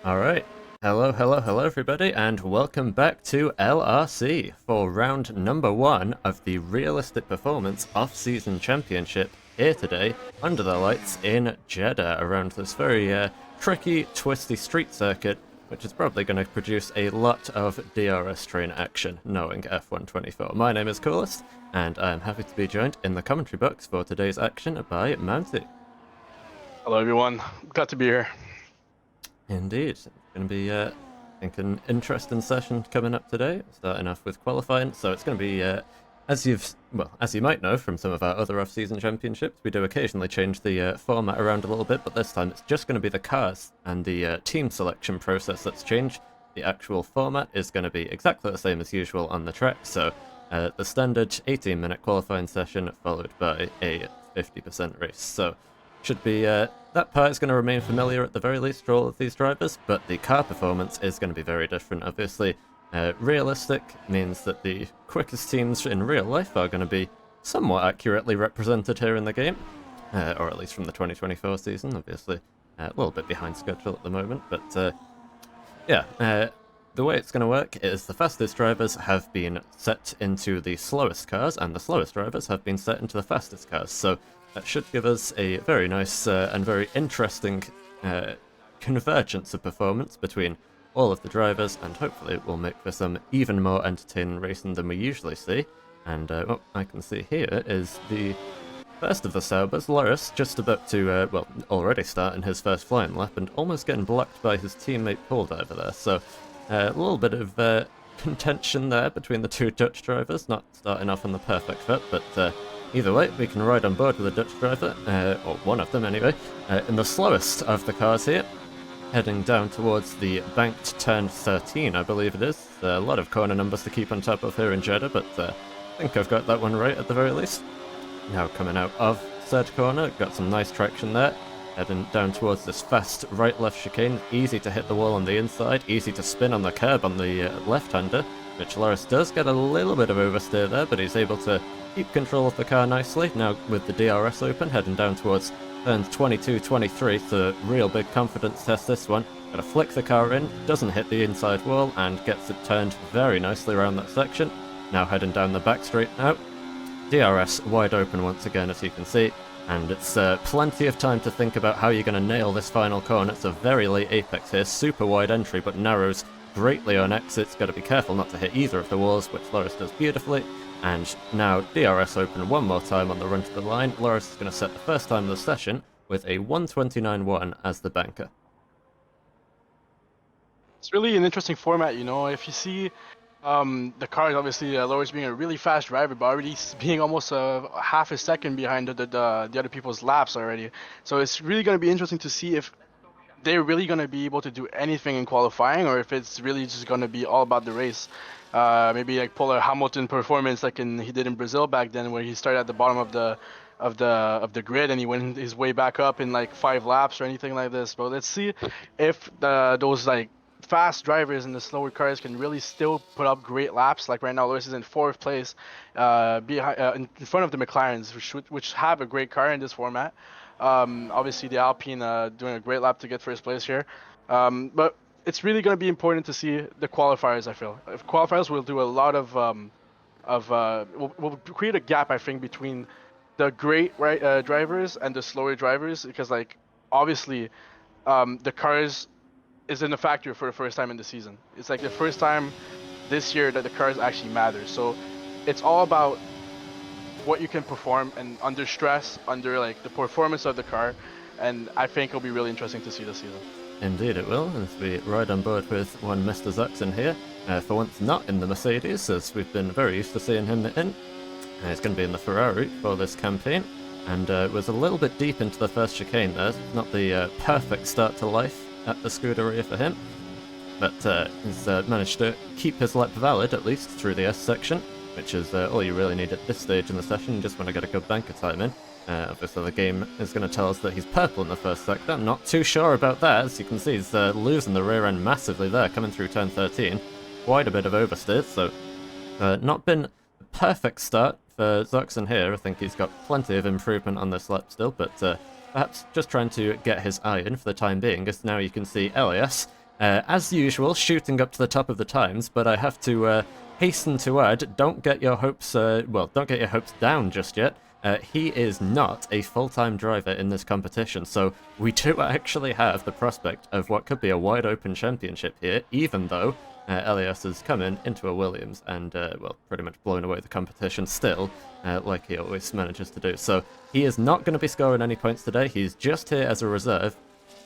Alright, hello everybody, and welcome back to LRC for round number 1 of the Realistic Performance Off-Season Championship here today, under the lights in Jeddah, around this very tricky, twisty street circuit, which is probably going to produce a lot of DRS train action, knowing F124. My name is Koolest, and I am happy to be joined in the commentary box for today's action by Mountie. Hello everyone, glad to be here. Indeed. It's going to be, I think, an interesting session coming up today, starting off with qualifying. So it's going to be, as you might know from some of our other off-season championships, we do occasionally change the format around a little bit, but this time it's just going to be the cars and the team selection process that's changed. The actual format is going to be exactly the same as usual on the track, so the standard 18-minute qualifying session followed by a 50% race. So should be, that part is going to remain familiar at the very least for all of these drivers, but the car performance is going to be very different, obviously. Realistic means that the quickest teams in real life are going to be somewhat accurately represented here in the game, or at least from the 2024 season, obviously. A little bit behind schedule at the moment, but yeah, the way it's going to work is the fastest drivers have been set into the slowest cars, and the slowest drivers have been set into the fastest cars, so that should give us a very nice and very interesting convergence of performance between all of the drivers, and hopefully it will make for some even more entertaining racing than we usually see. And what I can see here is the first of the Saubers, Loris, just about to, well, already starting his first flying lap and almost getting blocked by his teammate Paul over there. So a little bit of contention there between the two Dutch drivers, not starting off on the perfect foot, but either way, we can ride on board with the Dutch driver, or one of them anyway, in the slowest of the cars here, heading down towards the banked turn 13, I believe it is. A lot of corner numbers to keep on top of here in Jeddah, but I think I've got that one right at the very least. Now coming out of third corner, got some nice traction there, heading down towards this fast right-left chicane, easy to hit the wall on the inside, easy to spin on the curb on the left-hander, which Loris does get a little bit of oversteer there, but he's able to keep control of the car nicely. Now with the DRS open, heading down towards turns 22, 23, so real big confidence test this one. Gotta flick the car in, doesn't hit the inside wall, and gets it turned very nicely around that section. Now heading down the back straight now. DRS wide open once again, as you can see, and it's plenty of time to think about how you're going to nail this final corner. It's a very late apex here, super wide entry, but narrows greatly on exits. Got to be careful not to hit either of the walls, which Loris does beautifully. And now DRS open one more time on the run to the line. Loris is going to set the first time of the session with a 129.1 as the banker. It's really an interesting format, you know. If you see the cars, obviously Loris being a really fast driver, but already being almost half a second behind the other people's laps already. So it's really going to be interesting to see if they're really going to be able to do anything in qualifying, or if it's really just going to be all about the race. Maybe like pull a Hamilton performance like he did in Brazil back then, where he started at the bottom of the grid and he went his way back up in like 5 laps or anything like this. But let's see if those like fast drivers in the slower cars can really still put up great laps. Like right now, Lewis is in 4th place, behind in front of the McLarens, which have a great car in this format. Obviously, the Alpine doing a great lap to get 1st place here, but it's really going to be important to see the qualifiers. I feel if qualifiers will do a lot of will create a gap, I think, between the great drivers and the slower drivers, because like obviously the cars is in the factory for the first time in the season. It's like the first time this year that the cars actually matter. So it's all about what you can perform and under stress, under like the performance of the car, and I think it'll be really interesting to see this season. Indeed it will, as we ride on board with one Mr. Zuxon here, for once not in the Mercedes, as we've been very used to seeing him in. He's going to be in the Ferrari for this campaign, and was a little bit deep into the first chicane there. Not the perfect start to life at the Scuderia for him, but he's managed to keep his lap valid, at least through the S section, which is all you really need at this stage in the session. You just want to get a good banker time in. Obviously the game is going to tell us that he's purple in the first sector. I'm not too sure about that. As you can see, he's losing the rear end massively there, coming through turn 13. Quite a bit of oversteer, so not been a perfect start for Zuxon here. I think he's got plenty of improvement on this lap still, but perhaps just trying to get his eye in for the time being, as now you can see LAS As usual, shooting up to the top of the times, but I have to hasten to add, don't get your hopes down just yet. He is not a full-time driver in this competition, so we do actually have the prospect of what could be a wide-open championship here, even though Elias has come into a Williams and, well, pretty much blown away the competition still, like he always manages to do. So he is not going to be scoring any points today. He's just here as a reserve.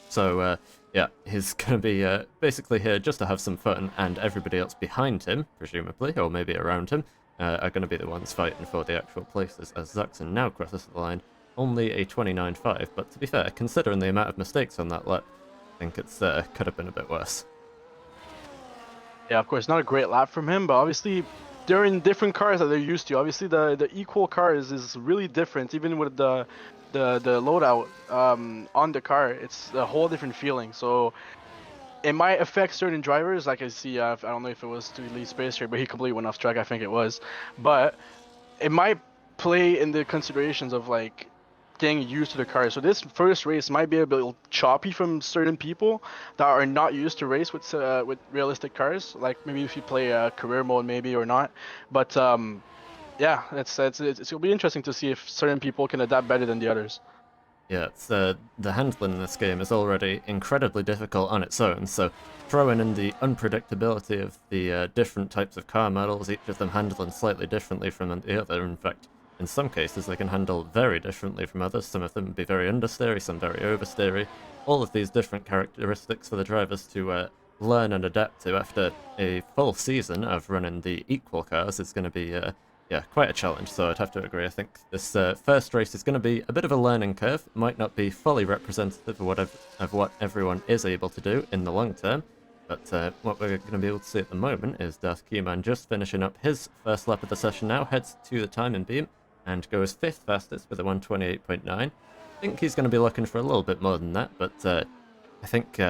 So, yeah, he's going to be basically here just to have some fun, and everybody else behind him, presumably, or maybe around him, are going to be the ones fighting for the actual places, as Zaxxon now crosses the line. Only a 29.5, but to be fair, considering the amount of mistakes on that lap, I think it's could have been a bit worse. Yeah, of course, not a great lap from him, but obviously they're in different cars that they're used to. Obviously, the equal cars is really different, even with the loadout on the car. It's a whole different feeling. So it might affect certain drivers. Like I see, I don't know if it was to lead space here, but he completely went off track. I think it was, but it might play in the considerations of like getting used to the car. So this first race might be a bit choppy from certain people that are not used to race with realistic cars. Like maybe if you play career mode, maybe or not. But yeah, it's gonna be interesting to see if certain people can adapt better than the others. Yeah, it's, the handling in this game is already incredibly difficult on its own, so throwing in the unpredictability of the different types of car models, each of them handling slightly differently from the other. In fact, in some cases they can handle very differently from others. Some of them be very understeery, some very oversteery. All of these different characteristics for the drivers to learn and adapt to after a full season of running the equal cars is going to be yeah, quite a challenge, so I'd have to agree. I think this first race is going to be a bit of a learning curve. It might not be fully representative of what everyone is able to do in the long term, but what we're going to be able to see at the moment is Darth Keyman just finishing up his first lap of the session now, heads to the timing beam, and goes 5th fastest with a 1:28.9. I think he's going to be looking for a little bit more than that, but I think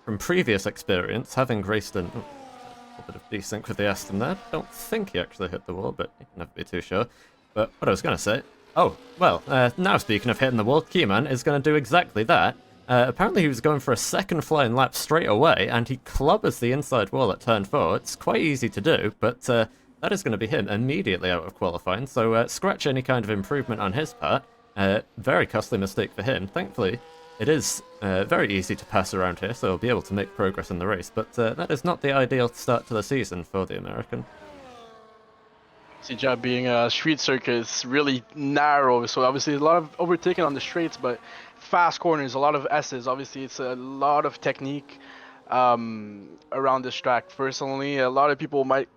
from previous experience, having raced in... a bit of desync with the Aston there. Don't think he actually hit the wall, but you can never be too sure. But what I was going to say... Oh, well, now speaking of hitting the wall, Keyman is going to do exactly that. Apparently he was going for a second flying lap straight away, and he clobbers the inside wall at turn 4. It's quite easy to do, but that is going to be him immediately out of qualifying, so scratch any kind of improvement on his part. Very costly mistake for him. Thankfully, it is very easy to pass around here, so he'll be able to make progress in the race, but that is not the ideal start to the season for the American. Jeddah being a street circuit is really narrow, so obviously a lot of overtaking on the straights, but fast corners, a lot of S's. Obviously, it's a lot of technique around this track. Personally, a lot of people might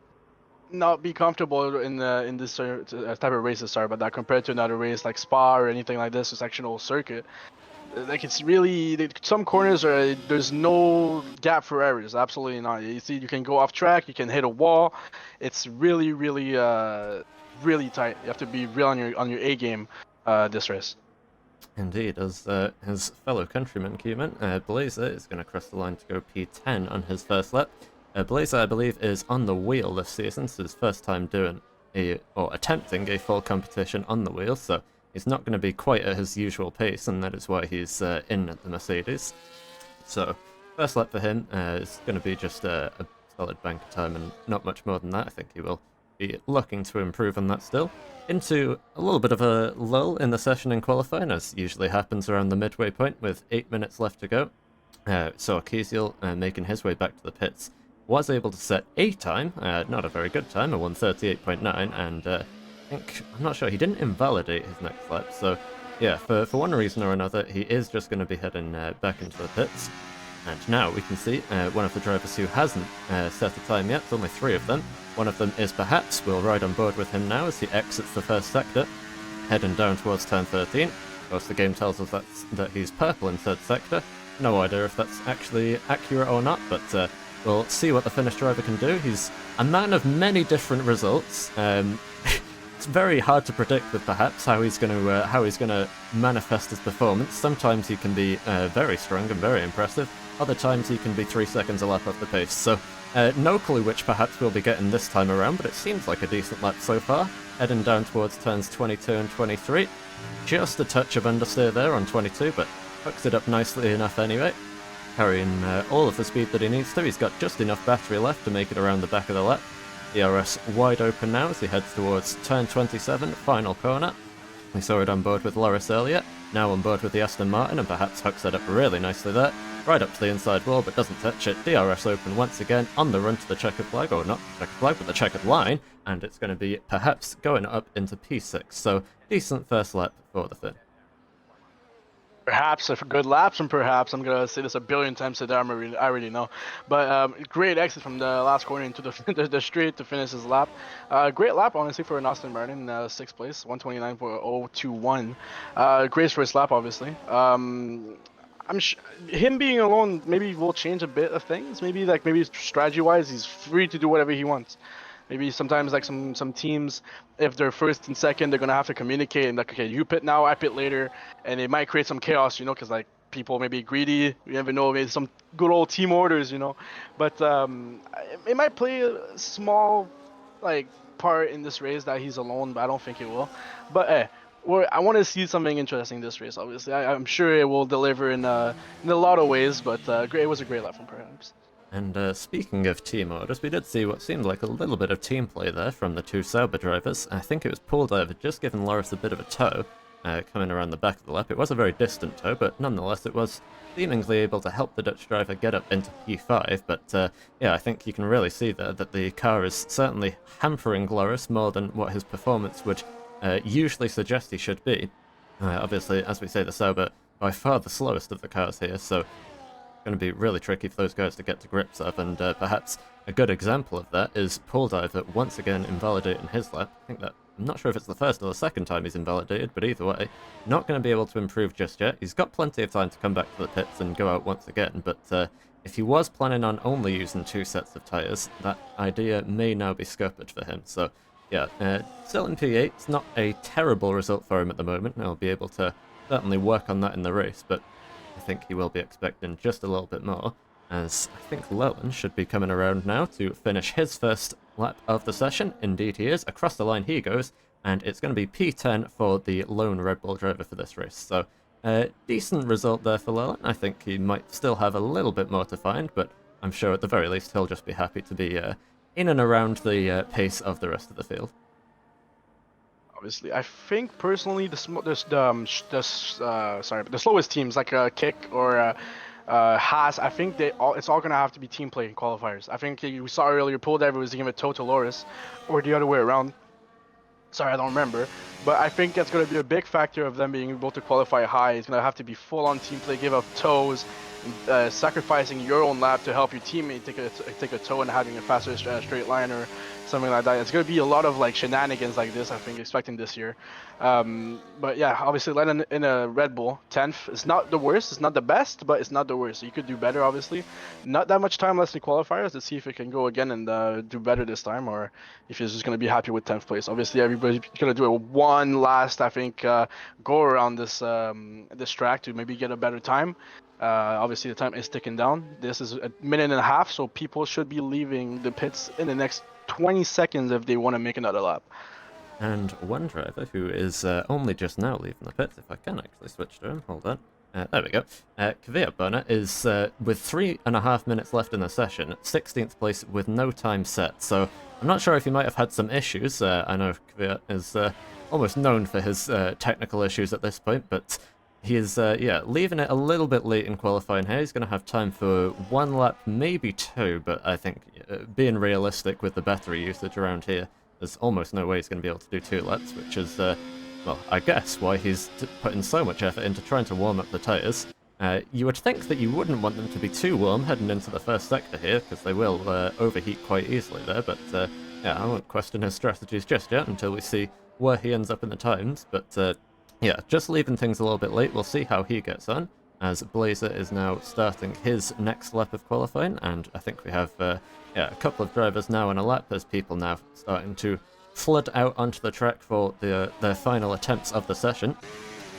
not be comfortable in this type of races, sorry about that, compared to another race like Spa or anything like this, a sectional circuit. Like it's really some corners are there's no gap for errors. Absolutely not. You see, you can go off track, you can hit a wall. It's really really tight. You have to be real on your A game this race. Indeed, as his fellow countryman Keyman, Blazer is going to cross the line to go P10 on his first lap. Blazer, I believe, is on the wheel this season, so his first time doing attempting a full competition on the wheel, so he's not going to be quite at his usual pace, and that is why he's in at the Mercedes. So, first lap for him is going to be just a solid bank of time, and not much more than that. I think he will be looking to improve on that still. Into a little bit of a lull in the session in qualifying, as usually happens around the midway point, with 8 minutes left to go. So Kiesiel, making his way back to the pits, was able to set a time, not a very good time, a 1:38.9, and I'm not sure, he didn't invalidate his next lap, so yeah, for one reason or another, he is just going to be heading back into the pits. And now we can see one of the drivers who hasn't set a time yet. There's only 3 of them. One of them is Perhaps. We'll ride on board with him now as he exits the first sector, heading down towards turn 13. Of course, the game tells us that he's purple in third sector. No idea if that's actually accurate or not, but we'll see what the Finnish driver can do. He's a man of many different results. It's very hard to predict with Perhaps how he's going to manifest his performance. Sometimes he can be very strong and very impressive. Other times he can be 3 seconds a lap off the pace. So no clue which Perhaps we'll be getting this time around, but it seems like a decent lap so far. Heading down towards turns 22 and 23. Just a touch of understeer there on 22, but hooks it up nicely enough anyway. carrying all of the speed that he needs to. He's got just enough battery left to make it around the back of the lap. DRS wide open now as he heads towards turn 27, final corner. We saw it on board with Loris earlier, now on board with the Aston Martin, and perhaps hooks it up really nicely there. Right up to the inside wall, but doesn't touch it. DRS open once again, on the run to the checkered flag, or not the checkered flag, but the checkered line, and it's going to be perhaps going up into P6, so decent first lap for the Finn. Perhaps a good laps, and perhaps I'm gonna say this a billion times today. I already know, but great exit from the last corner into the straight to finish his lap. Great lap, honestly, for an Aston Martin, 6th place, 129.021. Great first lap, obviously. Him being alone maybe will change a bit of things. Maybe strategy-wise, he's free to do whatever he wants. Maybe sometimes like some teams, if they're first and second, they're gonna have to communicate and like, okay, you pit now, I pit later, and it might create some chaos, because like people may be greedy. You never know, maybe some good old team orders, But it might play a small like part in this race that he's alone, but I don't think it will. But I want to see something interesting this race. Obviously, I'm sure it will deliver in a lot of ways. But it was a great lap from perhaps. And speaking of team orders, we did see what seemed like a little bit of team play there from the two Sauber drivers. I think it was Paul Diver just giving Loris a bit of a tow coming around the back of the lap. It was a very distant tow, but nonetheless it was seemingly able to help the Dutch driver get up into P5. But yeah, I think you can really see there that the car is certainly hampering Loris more than what his performance would usually suggest he should be. Obviously, as we say, the Sauber by far the slowest of the cars here, so going to be really tricky for those guys to get to grips of, and perhaps a good example of that is Paul Diver once again invalidating his lap. I think that, I'm not sure if it's the first or the second time he's invalidated, but either way, not going to be able to improve just yet. He's got plenty of time to come back to the pits and go out once again, but if he was planning on only using 2 sets of tyres, that idea may now be scuppered for him. So yeah, still in P8, it's not a terrible result for him at the moment, and he'll be able to certainly work on that in the race, but I think he will be expecting just a little bit more, as I think Llewellyn should be coming around now to finish his first lap of the session. Indeed he is. Across the line he goes, and it's going to be P10 for the lone Red Bull driver for this race. So, decent result there for Llewellyn. I think he might still have a little bit more to find, but I'm sure at the very least he'll just be happy to be in and around the pace of the rest of the field. Obviously, I think personally the slowest teams like Kick or Haas, I think it's all gonna have to be team play in qualifiers. I think we saw earlier Paul Diver was giving a tow to Loris, or the other way around. Sorry, I don't remember, but I think that's gonna be a big factor of them being able to qualify high. It's gonna have to be full on team play, give up tows, sacrificing your own lap to help your teammate take a tow and having a faster straight line or something like that. It's going to be a lot of like shenanigans like this, I think, expecting this year. But yeah, obviously landing in a Red Bull 10th is not the worst, it's not the best, but it's not the worst. So you could do better, obviously. Not that much time left in qualifiers. Let's see if it can go again and do better this time, or if he's just going to be happy with 10th place. Obviously, everybody's going to do one last, I think, go around this track to maybe get a better time. Obviously, the time is ticking down. This is a minute and a half, so people should be leaving the pits in the next 20 seconds if they want to make another lap. And one driver who is only just now leaving the pits, if I can actually switch to him, hold on. There we go. Kvyat Bona is, with 3.5 minutes left in the session, 16th place with no time set. So I'm not sure if he might have had some issues. I know Kvyat is almost known for his technical issues at this point, but he is, yeah, leaving it a little bit late in qualifying here. He's going to have time for 1 lap, maybe 2, but I think being realistic with the battery usage around here, there's almost no way he's going to be able to do 2 laps, which is, well, I guess why he's putting so much effort into trying to warm up the tyres. You would think that you wouldn't want them to be too warm heading into the first sector here, because they will overheat quite easily there, but yeah, I won't question his strategies just yet until we see where he ends up in the times, but yeah, just leaving things a little bit late. We'll see how he gets on, as Blazer is now starting his next lap of qualifying, and I think we have yeah, a couple of drivers now on a lap, as people now starting to flood out onto the track for their final attempts of the session.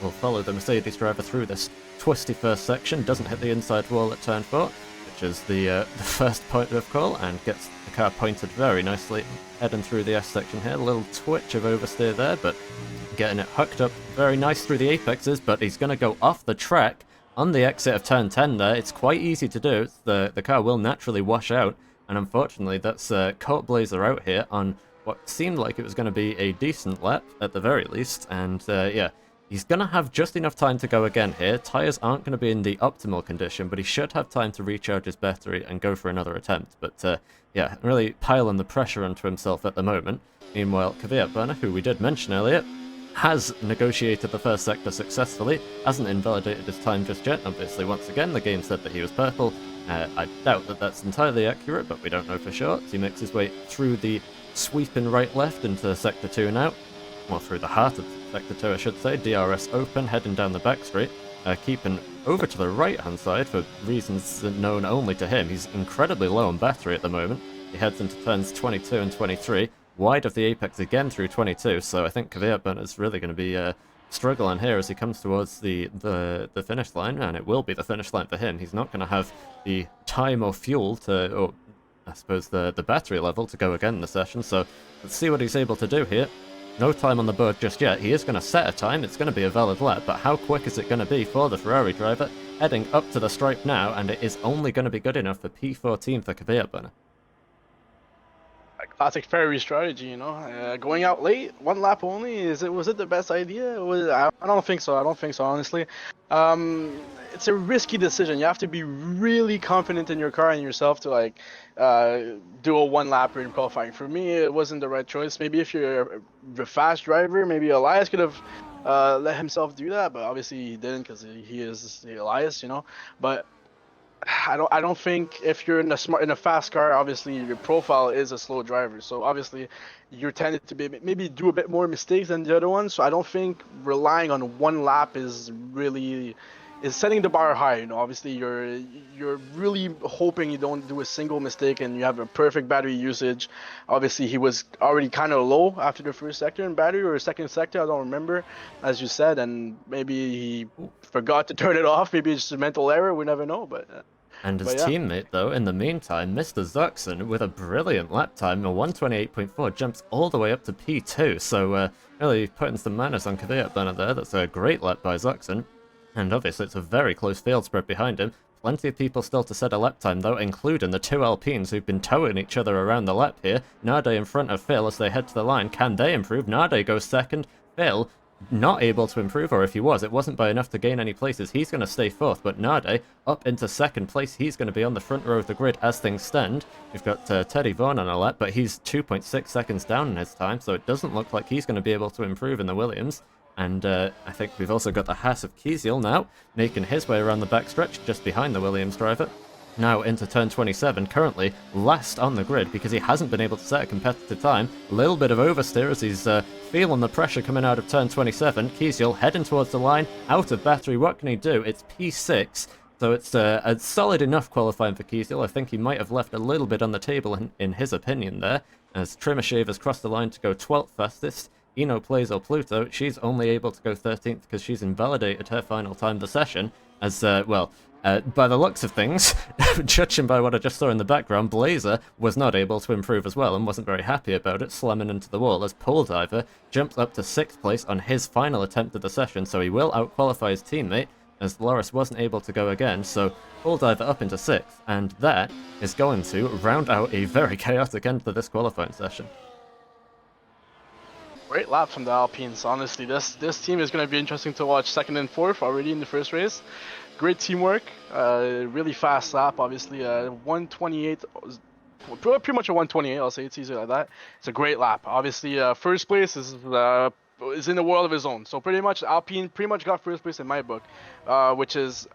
We'll follow the Mercedes driver through this twisty first section, doesn't hit the inside wall at turn 4, which is the first point of call, and gets the car pointed very nicely, heading through the S section here. A little twitch of oversteer there, but getting it hooked up very nice through the apexes, but he's going to go off the track on the exit of turn 10 there, it's quite easy to do. The car will naturally wash out, and unfortunately that's caught Blazer out here on what seemed like it was going to be a decent lap at the very least, and yeah, he's going to have just enough time to go again here. Tyres aren't going to be in the optimal condition, but he should have time to recharge his battery and go for another attempt. But yeah, really piling the pressure onto himself at the moment. Meanwhile, Kvyat, who we did mention earlier, has negotiated the first sector successfully, hasn't invalidated his time just yet. Obviously, once again, the game said that he was purple. I doubt that that's entirely accurate, but we don't know for sure. So he makes his way through the sweeping right-left into Sector 2 now. Well, through the heart of Sector 2, I should say. DRS open, heading down the back straight. Keeping over to the right-hand side for reasons known only to him. He's incredibly low on battery at the moment. He heads into turns 22 and 23. Wide of the apex again through 22, so I think Kvyat is really going to be struggling here as he comes towards the finish line, and it will be the finish line for him. He's not going to have the time or fuel to, or I suppose the battery level to go again in the session, so let's see what he's able to do here. No time on the board just yet. He is going to set a time, it's going to be a valid lap, but how quick is it going to be for the Ferrari driver? Heading up to the stripe now, and it is only going to be good enough for P14 for Kvyat. Classic Ferrari strategy, you know, going out late, one lap only. Was it the best idea? I don't think so. I don't think so, honestly. It's a risky decision. You have to be really confident in your car and yourself to like do a one lapper in qualifying. For me, it wasn't the right choice. Maybe if you're a fast driver, maybe Elias could have let himself do that, but obviously he didn't because he is Elias, you know. But I don't think if you're in a fast car, obviously your profile is a slow driver, so obviously you're tended to be maybe do a bit more mistakes than the other ones. So I don't think relying on one lap is setting the bar high. You know, obviously you're really hoping you don't do a single mistake and you have a perfect battery usage. Obviously he was already kind of low after the first sector in battery, or second sector, I don't remember, as you said, and maybe he forgot to turn it off. Maybe it's just a mental error, we never know. And his teammate, though, in the meantime, Mr. Zuxon, with a brilliant lap time, a 128.4, jumps all the way up to P2, so really putting some manners on Kvyat there. That's a great lap by Zuxon, and obviously it's a very close field spread behind him. Plenty of people still to set a lap time, though, including the two Alpines who've been towing each other around the lap here. Nade in front of Phil as they head to the line. Can they improve? Nade goes second. Phil not able to improve, or if he was, it wasn't by enough to gain any places. He's going to stay fourth, but Nade up into second place. He's going to be on the front row of the grid as things stand. We've got Teddy Vaughan on a lap, but he's 2.6 seconds down in his time, so it doesn't look like he's going to be able to improve in the Williams. And I think we've also got the Haas of Kisiel now, making his way around the backstretch just behind the Williams driver. Now into turn 27, currently last on the grid because he hasn't been able to set a competitive time. A little bit of oversteer as he's feeling the pressure coming out of turn 27. Kisiel heading towards the line, out of battery. What can he do? It's P6, so it's a solid enough qualifying for Kisiel. I think he might have left a little bit on the table in his opinion there, as Trimashev has crossed the line to go 12th fastest. Eno plays or Pluto, she's only able to go 13th because she's invalidated her final time of the session, as, well, by the looks of things, judging by what I just saw in the background, Blazer was not able to improve as well and wasn't very happy about it, slamming into the wall as Pole Diver jumps up to 6th place on his final attempt of the session, so he will outqualify his teammate, as Loris wasn't able to go again, so Pole Diver up into 6th, and that is going to round out a very chaotic end to this qualifying session. Great lap from the Alpines. Honestly, this team is going to be interesting to watch. Second and fourth already in the first race. Great teamwork. Really fast lap. Obviously, 128. Pretty much a 128. I'll say it's easier like that. It's a great lap. Obviously, first place is in the world of his own. So pretty much Alpine pretty much got first place in my book, which is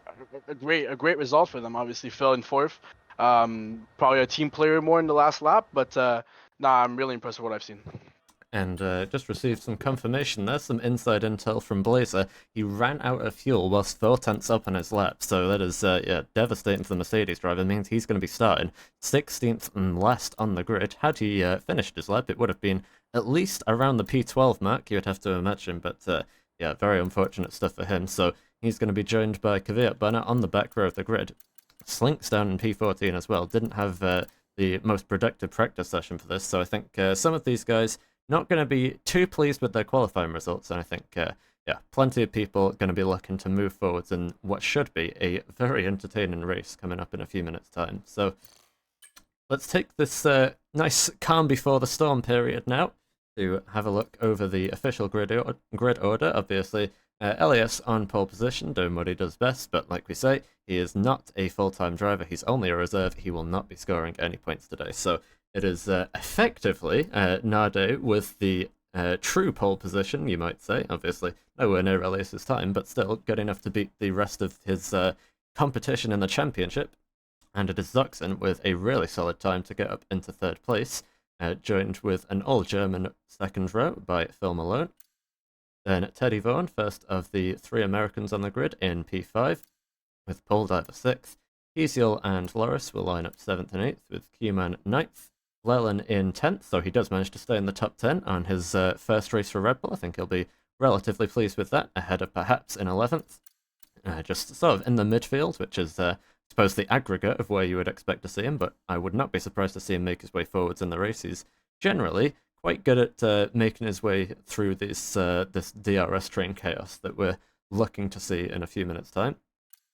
a great result for them. Obviously, fell in fourth. Probably a team player more in the last lap, but nah, I'm really impressed with what I've seen. And just received some confirmation there, some inside intel from Blazer. He ran out of fuel whilst 4/10 up on his lap, so that is yeah, devastating to the Mercedes driver. It means he's going to be starting 16th and last on the grid. Had he finished his lap, it would have been at least around the P12 mark, you would have to imagine, but yeah, very unfortunate stuff for him. So he's going to be joined by Kvyat on the back row of the grid. Slinks down in P14 as well. Didn't have the most productive practice session for this, so I think some of these guys not going to be too pleased with their qualifying results, and I think yeah, plenty of people going to be looking to move forwards in what should be a very entertaining race coming up in a few minutes' time. So let's take this nice calm before the storm period now to have a look over the official grid order. Obviously, Elias on pole position, doing what he does best, but like we say, he is not a full-time driver. He's only a reserve. He will not be scoring any points today. So it is effectively Nade with the true pole position, you might say. Obviously, nowhere near Elias's time, but still good enough to beat the rest of his competition in the championship. And it is Zuxen with a really solid time to get up into third place, joined with an all-German second row by Phil Malone. Then Teddy Vaughan, first of the 3 Americans on the grid in P5, with Pole Diver 6th. Kiesiel and Loris will line up 7th and 8th, with Q-Man 9th. Leland in 10th, so he does manage to stay in the top 10 on his first race for Red Bull. I think he'll be relatively pleased with that, ahead of perhaps in 11th. Just sort of in the midfield, which is I suppose the aggregate of where you would expect to see him, but I would not be surprised to see him make his way forwards in the race. He's generally quite good at making his way through this DRS train chaos that we're looking to see in a few minutes' time.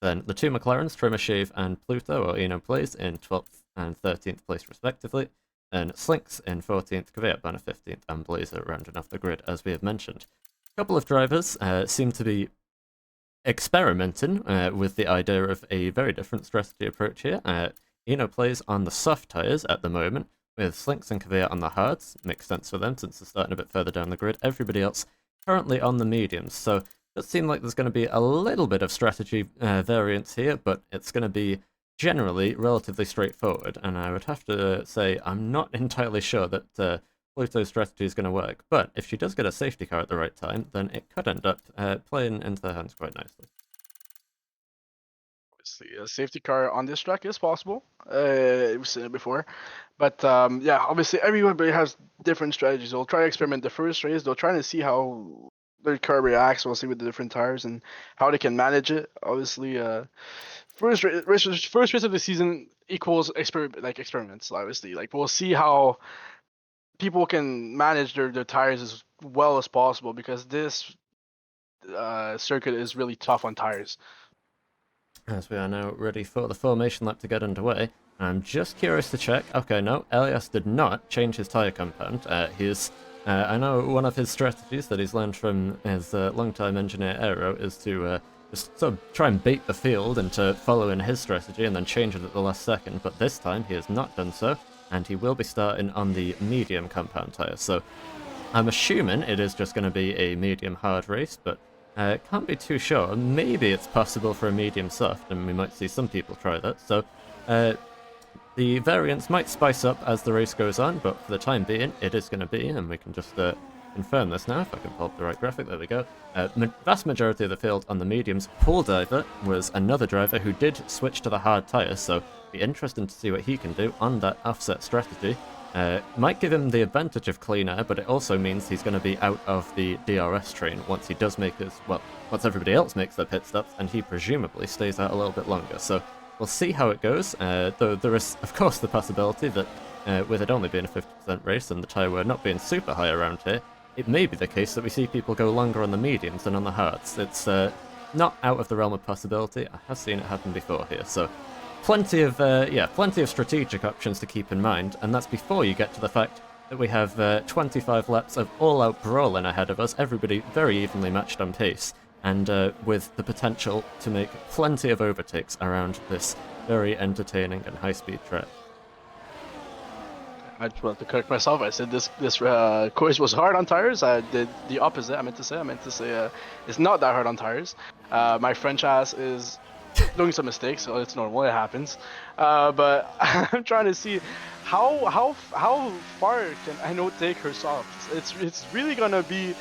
Then the 2 McLarens, Trimashev and Pluto, or Eno Plays, in 12th and 13th place respectively. Then Slinks in 14th, Kvyat Banner 15th, and Blazer rounding off the grid, as we have mentioned. A couple of drivers seem to be experimenting with the idea of a very different strategy approach here. Eno Plays on the soft tyres at the moment, with Slinks and Kvyat on the hards. Makes sense for them since they're starting a bit further down the grid. Everybody else currently on the mediums, so it does seem like there's going to be a little bit of strategy variance here, but it's going to be generally relatively straightforward, and I would have to say I'm not entirely sure that Pluto's strategy is going to work, but if she does get a safety car at the right time, then it could end up playing into their hands quite nicely. Obviously, a safety car on this track is possible. We've seen it before. But yeah, obviously everybody has different strategies. They'll try to experiment the first race. They'll try to see how their car reacts. We'll see with the different tires and how they can manage it. Obviously, first race of the season equals experiments. Obviously, like we'll see how people can manage their tires as well as possible, because this circuit is really tough on tires. As we are now ready for the formation lap to get underway, I'm just curious to check. Okay, no, Elias did not change his tyre compound. I know one of his strategies that he's learned from his long-time engineer Aero is to just sort of try and bait the field into following his strategy and then change it at the last second, but this time he has not done so, and he will be starting on the medium compound tyre. So I'm assuming it is just going to be a medium hard race, but can't be too sure. Maybe it's possible for a medium soft, and we might see some people try that. So the variants might spice up as the race goes on, but for the time being, it is going to be, and we can just confirm this now if I can pull up the right graphic. There we go. Vast majority of the field on the mediums. Pole Diver was another driver who did switch to the hard tyres, so be interesting to see what he can do on that offset strategy. Might give him the advantage of clean air, but it also means he's going to be out of the DRS train once he does make his, well, once everybody else makes their pit stops, and he presumably stays out a little bit longer. So we'll see how it goes, though there is, of course, the possibility that with it only being a 50% race and the tyre wear not being super high around here, it may be the case that we see people go longer on the mediums than on the hards. It's not out of the realm of possibility. I have seen it happen before here, so plenty of strategic options to keep in mind, and that's before you get to the fact that we have 25 laps of all-out brawling ahead of us, everybody very evenly matched on pace, and with the potential to make plenty of overtakes around this very entertaining and high-speed track. I just want to correct myself. I said this course was hard on tires. I did the opposite. I meant to say it's not that hard on tires. My French ass is doing some mistakes, so it's normal. It happens. But I'm trying to see how far can Eno take her softs. It's really gonna be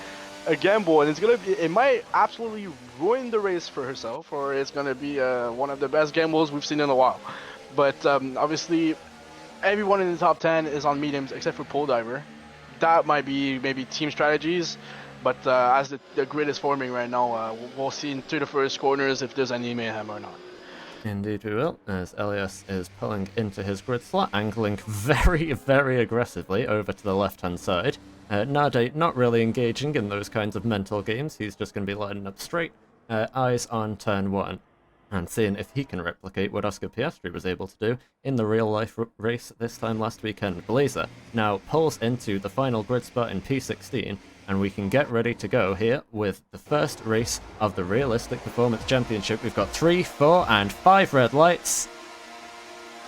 a gamble, and it might absolutely ruin the race for herself, or it's gonna be one of the best gambles we've seen in a while. But obviously, everyone in the top 10 is on mediums except for Pole Diver. That might be maybe team strategies, but as the grid is forming right now, we'll see into the first corners if there's any mayhem or not. Indeed we will, as Elias is pulling into his grid slot, angling very, very aggressively over to the left-hand side. Nade not really engaging in those kinds of mental games. He's just going to be lining up straight, eyes on turn 1, and seeing if he can replicate what Oscar Piastri was able to do in the real-life race this time last weekend. Blazer now pulls into the final grid spot in P16, and we can get ready to go here with the first race of the Realistic Performance Championship. We've got 3, 4, and 5 red lights.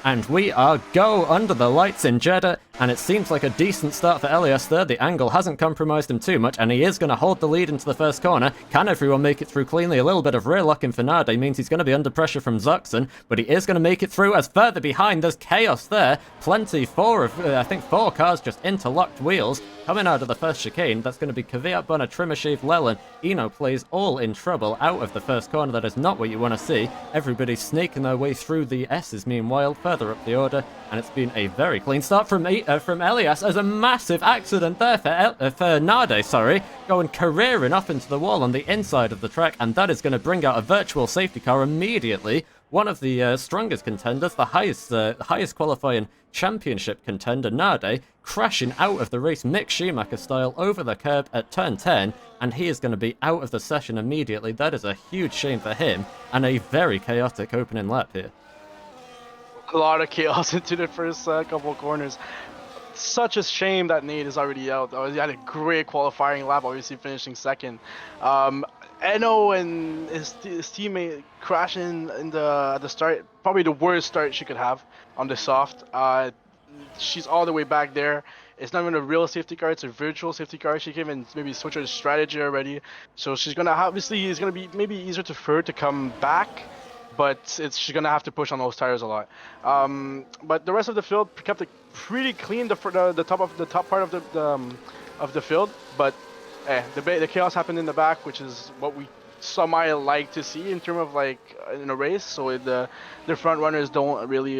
And we are go under the lights in Jeddah, and it seems like a decent start for Elias there. The angle hasn't compromised him too much, and he is going to hold the lead into the first corner. Can everyone make it through cleanly? A little bit of rear locking for Nade means he's going to be under pressure from Zuxen, but he is going to make it through. As further behind, there's chaos there. Plenty, I think four cars just interlocked wheels. Coming out of the first chicane, that's going to be Kvyat, Bonner, Trimashev, Leland. Eno plays all in trouble out of the first corner. That is not what you want to see. Everybody's snaking their way through the S's meanwhile, further up the order, and it's been a very clean start from Elias. As a massive accident there for Nade, going careering up into the wall on the inside of the track, and that is going to bring out a virtual safety car immediately. One of the strongest contenders, the highest qualifying championship contender, Nade, crashing out of the race Mick Schumacher style over the curb at turn 10, and he is going to be out of the session immediately. That is a huge shame for him, and a very chaotic opening lap here. A lot of chaos into the first couple of corners. Such a shame that Nate is already out. He had a great qualifying lap, obviously finishing second. Eno and his teammate crashing in at the start, probably the worst start she could have on the soft. She's all the way back there. It's not even a real safety car, it's a virtual safety car. She came and maybe switch her strategy already. So she's gonna obviously it's gonna be maybe easier to for her to come back, but she's gonna have to push on those tires a lot. But the rest of the field kept it pretty clean. The top part of the field, but the chaos happened in the back, which is what we somehow like to see in terms of like in a race. So the front runners don't really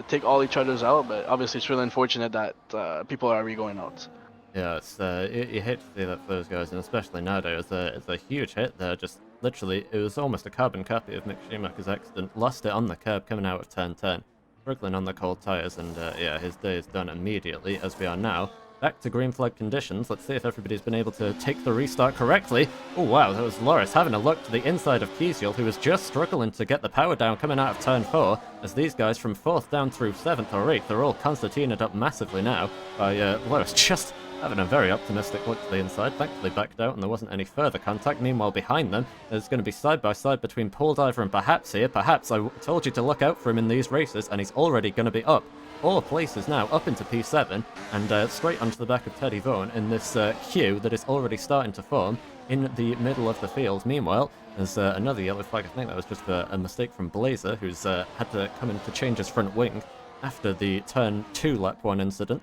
take all each other's out, but obviously it's really unfortunate that people are going out. Yeah, it's you hate to see that for those guys, and especially Nado. It's a huge hit there. Just literally, it was almost a carbon copy of Mick Schumacher's accident. Lost it on the curb coming out of turn 10, struggling on the cold tires, and yeah, his day is done immediately. As we are now back to green flag conditions. Let's see if everybody's been able to take the restart correctly. Oh wow, that was Loris having a look to the inside of Kisiel, who was just struggling to get the power down coming out of turn 4, as these guys from 4th down through 7th or 8th are all concertinaed up massively now by Loris just having a very optimistic look to the inside. Thankfully backed out and there wasn't any further contact. Meanwhile behind them, there's going to be side by side between Paul Diver and Perhaps here. Perhaps, I told you to look out for him in these races, and he's already going to be up 4 places now, up into P7, and straight onto the back of Teddy Vaughan in this queue that is already starting to form in the middle of the field. Meanwhile, there's another yellow flag. I think that was just a mistake from Blazer, who's had to come in to change his front wing after the turn 2 lap 1 incident.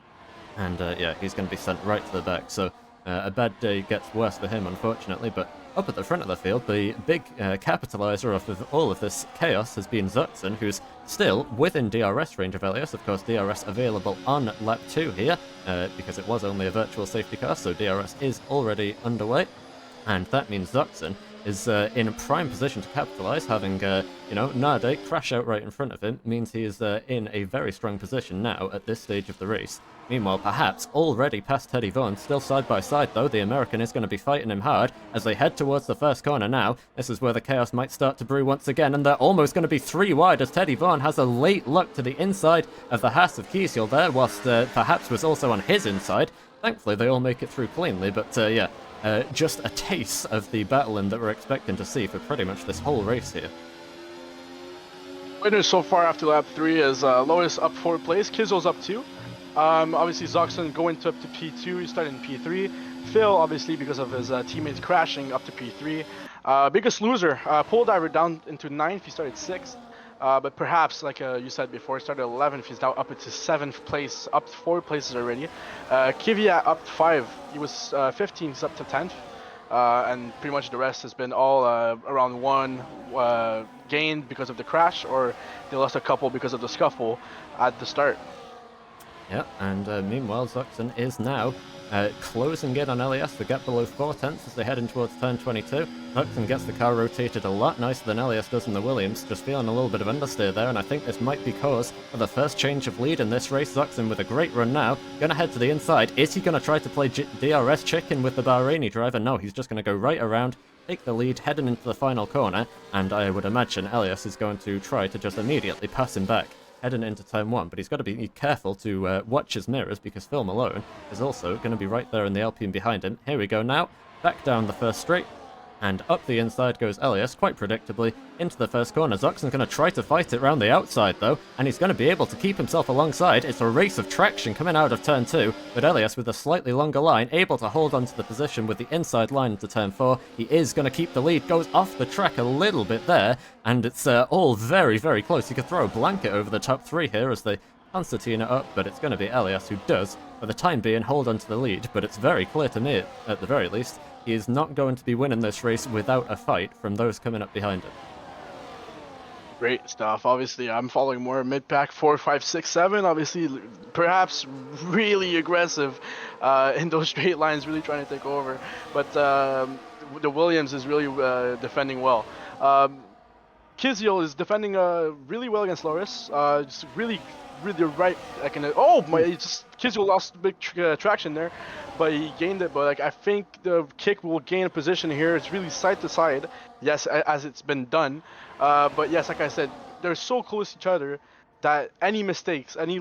And yeah, he's going to be sent right to the back. So a bad day gets worse for him, unfortunately. But up at the front of the field, the big capitalizer of all of this chaos has been Zuxen, who's still within DRS range of Elias. Of course, DRS available on lap 2 here, because it was only a virtual safety car, so DRS is already underway. And that means Zuxen is in a prime position to capitalize, having, Nade crash out right in front of him, means he is in a very strong position now at this stage of the race. Meanwhile, Perhaps already past Teddy Vaughan, still side by side though. The American is going to be fighting him hard as they head towards the first corner now. This is where the chaos might start to brew once again, and they're almost going to be 3 wide as Teddy Vaughan has a late look to the inside of the Haas of Kisiel there, whilst Perhaps was also on his inside. Thankfully, they all make it through cleanly, but yeah, just a taste of the battling that we're expecting to see for pretty much this whole race here. Winners so far after lap 3 is Lois up 4th place, Kizzo's up 2. Obviously Zuxen going up to P2, he started in P3. Phil, obviously because of his teammates crashing, up to P3. Biggest loser, Pole Diver down into 9th, he started 6th. But Perhaps, like you said before, started 11th, he's now up into 7th place, up 4 places already. Kvyat up 5, he was 15th, he's up to 10th. And pretty much the rest has been all around 1 gained because of the crash, or they lost a couple because of the scuffle at the start. Yeah, and meanwhile Zuxen is now closing in on Elias to get below 4/10 as they head in towards turn 22. Zuxon gets the car rotated a lot nicer than Elias does in the Williams, just feeling a little bit of understeer there, and I think this might be cause for the first change of lead in this race. Zuxon with a great run now, gonna head to the inside. Is he gonna try to play DRS chicken with the Bahraini driver? No, he's just gonna go right around, take the lead, heading into the final corner, and I would imagine Elias is going to try to just immediately pass him back heading into turn 1, but he's got to be careful to watch his mirrors because Phil Malone is also going to be right there in the Alpine behind him. Here we go now, back down the first straight, and up the inside goes Elias, quite predictably, into the first corner. Zuxon's going to try to fight it round the outside, though, and he's going to be able to keep himself alongside. It's a race of traction coming out of turn 2, but Elias, with a slightly longer line, able to hold onto the position with the inside line into turn 4. He is going to keep the lead, goes off the track a little bit there, and it's all very, very close. You could throw a blanket over the top 3 here as they concertina up, but it's going to be Elias who does, for the time being, hold onto the lead, but it's very clear to me, at the very least, he is not going to be winning this race without a fight from those coming up behind him. Great stuff. Obviously, I'm following more mid-pack 4, 5, 6, 7. Obviously, perhaps really aggressive in those straight lines, really trying to take over. But the Williams is really defending well. Kizil is defending really well against Loris. Just really right. Kizil lost big traction there, but he gained it. But like, I think the kick will gain a position here. It's really side to side. Yes, as it's been done. But yes, like I said, they're so close to each other that any mistakes, any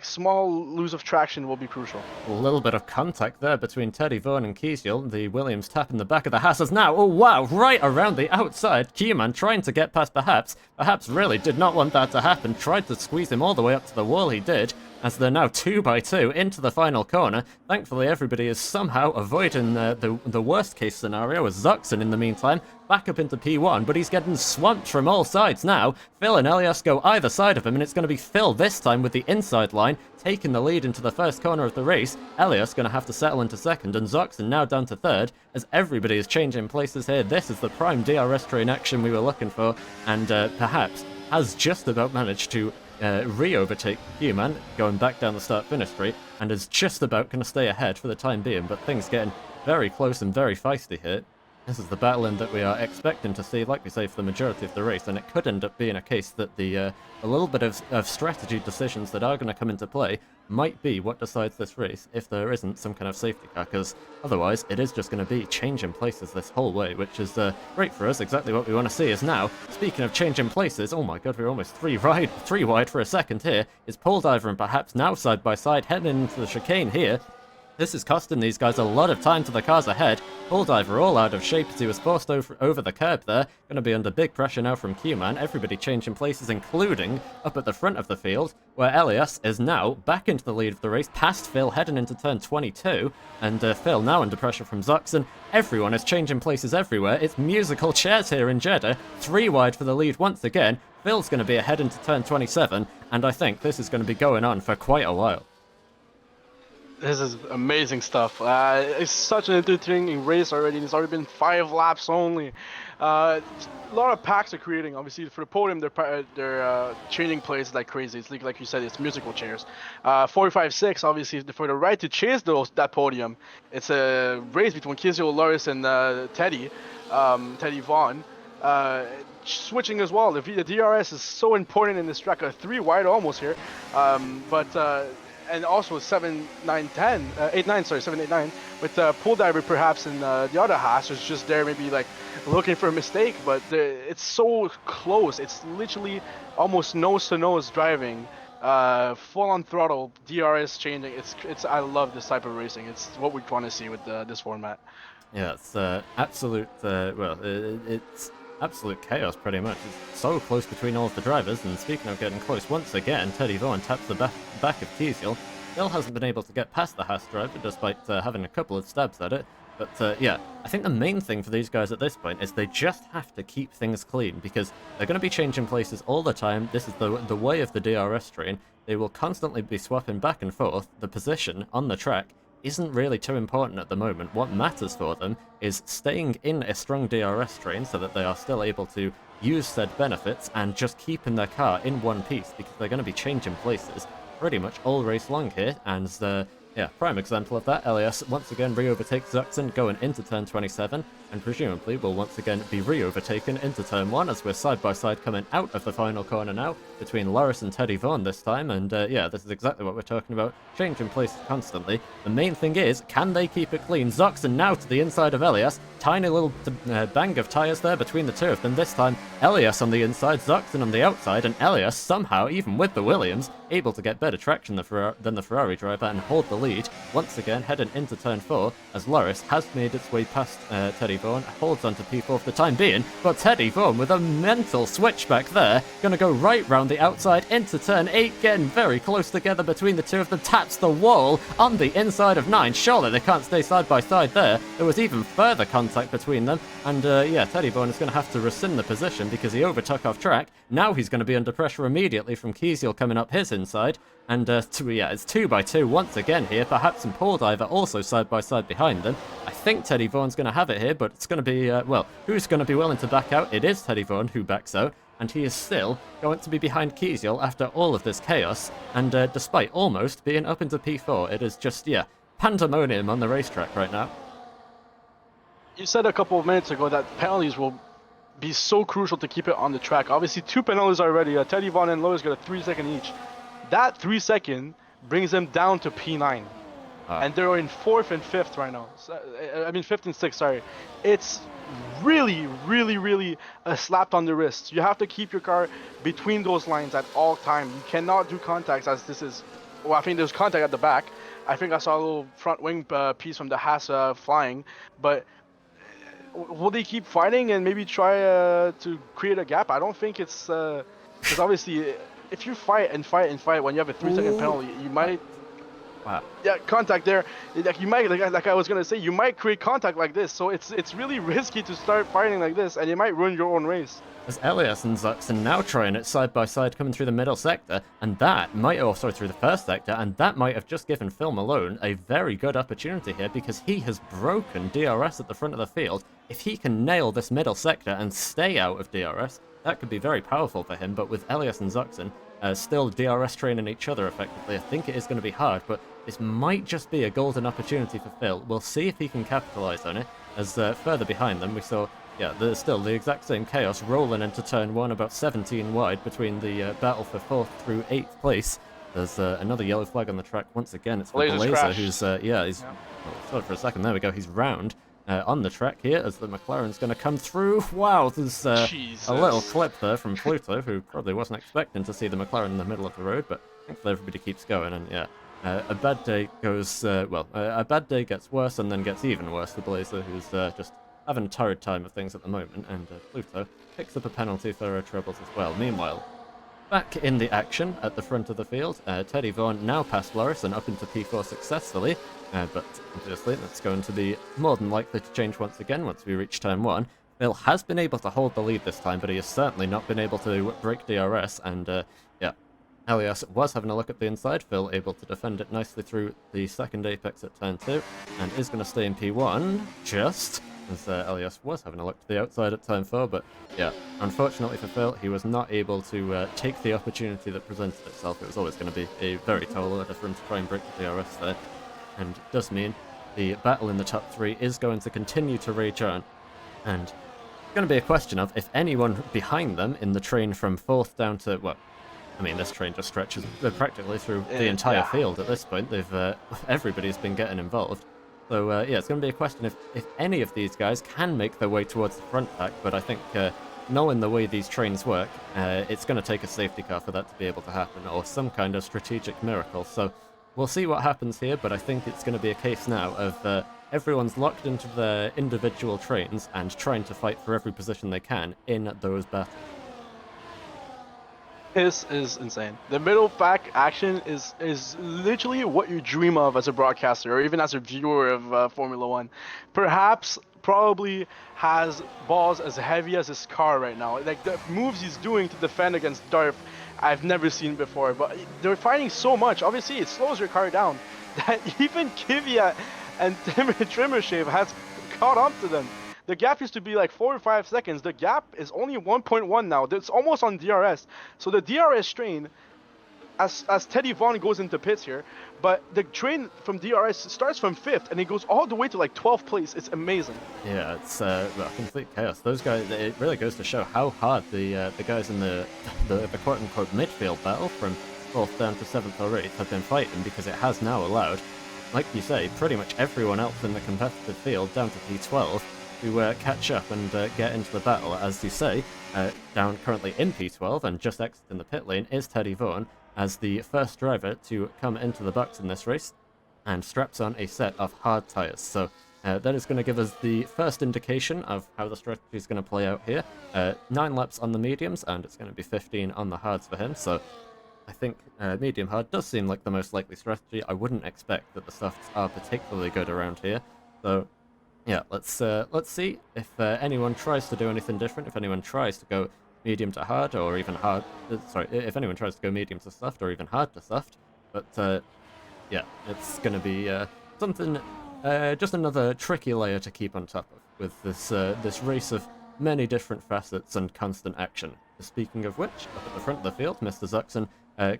small lose of traction will be crucial. A little bit of contact there between Teddy Vaughan and Kisiel. The Williams tapping the back of the Hassas now. Oh wow, right around the outside. Keyman trying to get past Perhaps. Perhaps really did not want that to happen. Tried to squeeze him all the way up to the wall, he did, as they're now 2 by 2 into the final corner. Thankfully, everybody is somehow avoiding the worst case scenario, as Zuxon, in the meantime, back up into P1, but he's getting swamped from all sides now. Phil and Elias go either side of him, and it's going to be Phil this time with the inside line, taking the lead into the first corner of the race. Elias going to have to settle into second, and Zuxon now down to third, as everybody is changing places here. This is the prime DRS train action we were looking for, and Perhaps has just about managed to re-overtake Human, going back down the start-finish straight, and is just about going to stay ahead for the time being, but things getting very close and very feisty here. This is the battle end that we are expecting to see, like we say, for the majority of the race, and it could end up being a case that a little bit of strategy decisions that are going to come into play might be what decides this race if there isn't some kind of safety car, because otherwise it is just going to be changing places this whole way, which is great for us. Exactly what we want to see is now, speaking of changing places, oh my god, we're almost three wide for a second here, is Paul Diver and Perhaps now side by side heading into the chicane here. This is costing these guys a lot of time to the cars ahead. Paul Diver all out of shape as he was forced over the curb there. Going to be under big pressure now from Q-Man. Everybody changing places, including up at the front of the field, where Elias is now back into the lead of the race, past Phil, heading into turn 22. And Phil now under pressure from Zuxon. Everyone is changing places everywhere. It's musical chairs here in Jeddah. 3 wide for the lead once again. Phil's going to be ahead into turn 27. And I think this is going to be going on for quite a while. This is amazing stuff. It's such an entertaining race already. It's already been 5 laps only. A lot of packs are creating. Obviously, for the podium, they're changing places like crazy. It's like you said, it's musical chairs. 4, 5, 6, obviously, for the right to chase that podium, it's a race between Kizio, Loris, and Teddy Vaughan. Switching as well. The DRS is so important in this track. 3 wide almost here, and also 7, 9, 10, 8, 9, sorry, 7, 8, 9, with Pool Diver perhaps in the other Haas is just there maybe like looking for a mistake, but it's so close. It's literally almost nose-to-nose driving, full-on throttle, DRS changing. It's I love this type of racing. It's what we want to see with this format. Yeah, it's absolute, it's absolute chaos, pretty much. It's so close between all of the drivers, and speaking of getting close, once again, Teddy Vaughan taps the back of Kisiel. Still hasn't been able to get past the Haas driver, despite having a couple of stabs at it. But yeah, I think the main thing for these guys at this point is they just have to keep things clean, because they're going to be changing places all the time. This is the way of the DRS train. They will constantly be swapping back and forth. The position on the track isn't really too important at the moment. What matters for them is staying in a strong DRS train so that they are still able to use said benefits and just keeping their car in one piece, because they're going to be changing places pretty much all race long here, and yeah, prime example of that, LAS once again re-overtakes Zuxin going into turn 27, and presumably will once again be re-overtaken into turn 1 as we're side by side coming out of the final corner now between Loris and Teddy Vaughan this time, and yeah, this is exactly what we're talking about, changing places constantly. The main thing is, can they keep it clean? Zuxin now to the inside of Elias, tiny little bang of tyres there between the two of them, this time Elias on the inside, Zuxin on the outside, and Elias somehow, even with the Williams, able to get better traction than the Ferrari driver and hold the lead, once again heading into turn 4, as Loris has made its way past Teddy Vaughan, holds onto P4 for the time being, but Teddy Vaughan with a mental switchback there, gonna go right round the outside into turn 8, getting very close together between the two of them, taps the wall on the inside of 9, surely they can't stay side by side there, there was even further contact between them, and yeah, Teddy Vaughan is going to have to rescind the position because he overtook off track, now he's going to be under pressure immediately from Kiesiel coming up his inside, and yeah, it's 2 by 2 once again here, perhaps some Paul Diver also side by side behind them. I think Teddy Vaughan's going to have it here, but it's going to be, well, who's going to be willing to back out? It is Teddy Vaughan who backs out, and he is still going to be behind Kiesiel after all of this chaos, and despite almost being up into P4, it is just, yeah, pandemonium on the racetrack right now. You said a couple of minutes ago that penalties will be so crucial to keep it on the track. Obviously, 2 penalties already. Teddy Vaughan and Lois got a 3-second each. That 3-second brings them down to P9. And they're in 4th and 5th right now. So, I mean 5th and 6th, sorry. It's really, really, really a slap on the wrist. You have to keep your car between those lines at all time. You cannot do contacts as this is... Well, I think there's contact at the back. I think I saw a little front wing piece from the Haas flying. But will they keep fighting and maybe try to create a gap? I don't think it's... Because obviously, if you fight and fight and fight when you have a 3-second penalty, you might... Wow. Yeah, contact there. Like you might, like I was gonna say, you might create contact like this. So it's really risky to start fighting like this, and it might ruin your own race. As Elias and Zuxin now trying it side by side coming through the middle sector, and that might also through the first sector, and that might have just given Phil Malone a very good opportunity here because he has broken DRS at the front of the field. If he can nail this middle sector and stay out of DRS, that could be very powerful for him, but with Elias and Zuxin still DRS training each other effectively, I think it is going to be hard, but this might just be a golden opportunity for Phil. We'll see if he can capitalise on it, as further behind them we saw, yeah, there's still the exact same chaos rolling into turn 1 about 17 wide between the battle for 4th through 8th place. There's another yellow flag on the track once again, it's for Blazer who's, yeah, he's, oh, sorry for a second, there we go, he's round. On the track here as the McLaren's going to come through. Wow, there's a little clip there from Pluto, who probably wasn't expecting to see the McLaren in the middle of the road, but thankfully everybody keeps going, and yeah, a bad day goes, well, a bad day gets worse and then gets even worse for Blazer, who's just having a torrid time of things at the moment, and Pluto picks up a penalty for troubles as well. Meanwhile, back in the action at the front of the field, Teddy Vaughan now past Loris and up into P4 successfully, but obviously that's going to be more than likely to change once again once we reach turn 1. Phil has been able to hold the lead this time, but he has certainly not been able to break DRS, and yeah, Elias was having a look at the inside, Phil able to defend it nicely through the second apex at turn 2, and is going to stay in P1, just as Elias was having a look to the outside at turn 4, but yeah, unfortunately for Phil, he was not able to take the opportunity that presented itself. It was always going to be a very tall order for him to try and break the DRS there, and it does mean the battle in the top 3 is going to continue to rage on, and it's going to be a question of if anyone behind them in the train from 4th down to, well, I mean, this train just stretches practically through the entire field at this point. They've everybody's been getting involved. So, yeah, it's going to be a question if any of these guys can make their way towards the front pack, but I think knowing the way these trains work, it's going to take a safety car for that to be able to happen, or some kind of strategic miracle. So we'll see what happens here, but I think it's going to be a case now of everyone's locked into their individual trains and trying to fight for every position they can in those battles. This is insane. The middle pack action is literally what you dream of as a broadcaster or even as a viewer of Formula 1. Perhaps, probably has balls as heavy as his car right now. Like the moves he's doing to defend against Darth, I've never seen before. But they're fighting so much. Obviously, it slows your car down. That even Kvyat and Trimmershave has caught up to them. The gap used to be like 4 or 5 seconds. The gap is only 1.1 now. It's almost on DRS. So the DRS strain as Teddy Vaughn goes into pits here, but the train from DRS starts from 5th and it goes all the way to like 12th place. It's amazing. Yeah, it's well, complete chaos. Those guys, it really goes to show how hard the guys in the quote-unquote midfield battle from 4th down to 7th or 8th have been fighting, because it has now allowed, like you say, pretty much everyone else in the competitive field down to P12 to catch up and get into the battle. As you say, down currently in P12 and just exiting the pit lane is Teddy Vaughn, as the first driver to come into the box in this race, and straps on a set of hard tyres. So that is going to give us the first indication of how the strategy is going to play out here. 9 laps on the mediums, and it's going to be 15 on the hards for him. So I think medium hard does seem like the most likely strategy. I wouldn't expect that the softs are particularly good around here. So yeah, let's see if anyone tries to do anything different. If anyone tries to go medium to hard, or even hard, if anyone tries to go medium to soft, or even hard to soft. But yeah, it's going to be something, just another tricky layer to keep on top of with this race of many different facets and constant action. Speaking of which, up at the front of the field, Mr. Zuxon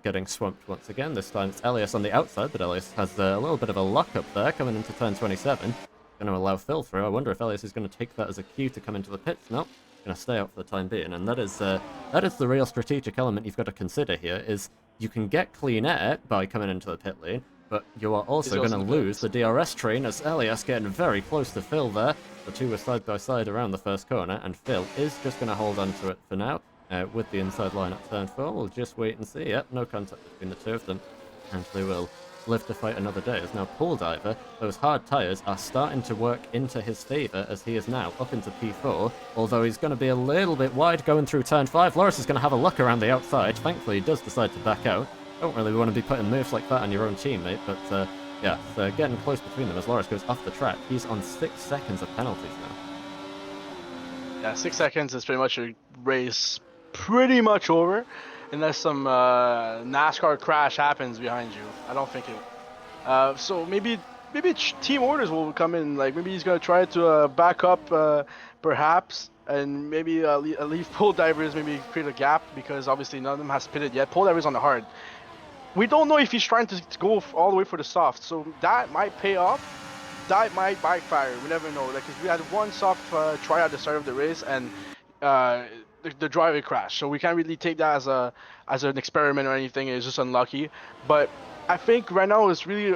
getting swamped once again. This time it's Elias on the outside, but Elias has a little bit of a lock up there coming into turn 27. Going to allow Phil through. I wonder if Elias is going to take that as a cue to come into the pits. No, going to stay out for the time being, and that is the real strategic element you've got to consider here. Is you can get clean air by coming into the pit lane, but you are also going to lose the DRS train, as Elias getting very close to Phil there. The two were side by side around the first corner, and Phil is just going to hold on to it for now with the inside line at turn 4. We'll just wait and see. Yep, no contact between the two of them, and they will live to fight another day. As now Pool Diver, those hard tyres are starting to work into his favour, as he is now up into P4, although he's going to be a little bit wide going through turn 5. Loris is going to have a look around the outside. Thankfully, he does decide to back out. Don't really want to be putting moves like that on your own teammate, but yeah, so getting close between them as Loris goes off the track. He's on 6 seconds of penalties now. Yeah, 6 seconds is pretty much a race pretty much over, unless some NASCAR crash happens behind you. I don't think it. So maybe team orders will come in. Like maybe he's gonna try to back up, perhaps, and maybe leave Pole Divers, maybe create a gap, because obviously none of them has pitted yet. Pole Divers on the hard. We don't know if he's trying to go all the way for the soft, so that might pay off. That might backfire. We never know. Like, 'cause we had one soft try at the start of the race, and the driver crashed. So we can't really take that as an experiment or anything. It's just unlucky. But I think right now it's really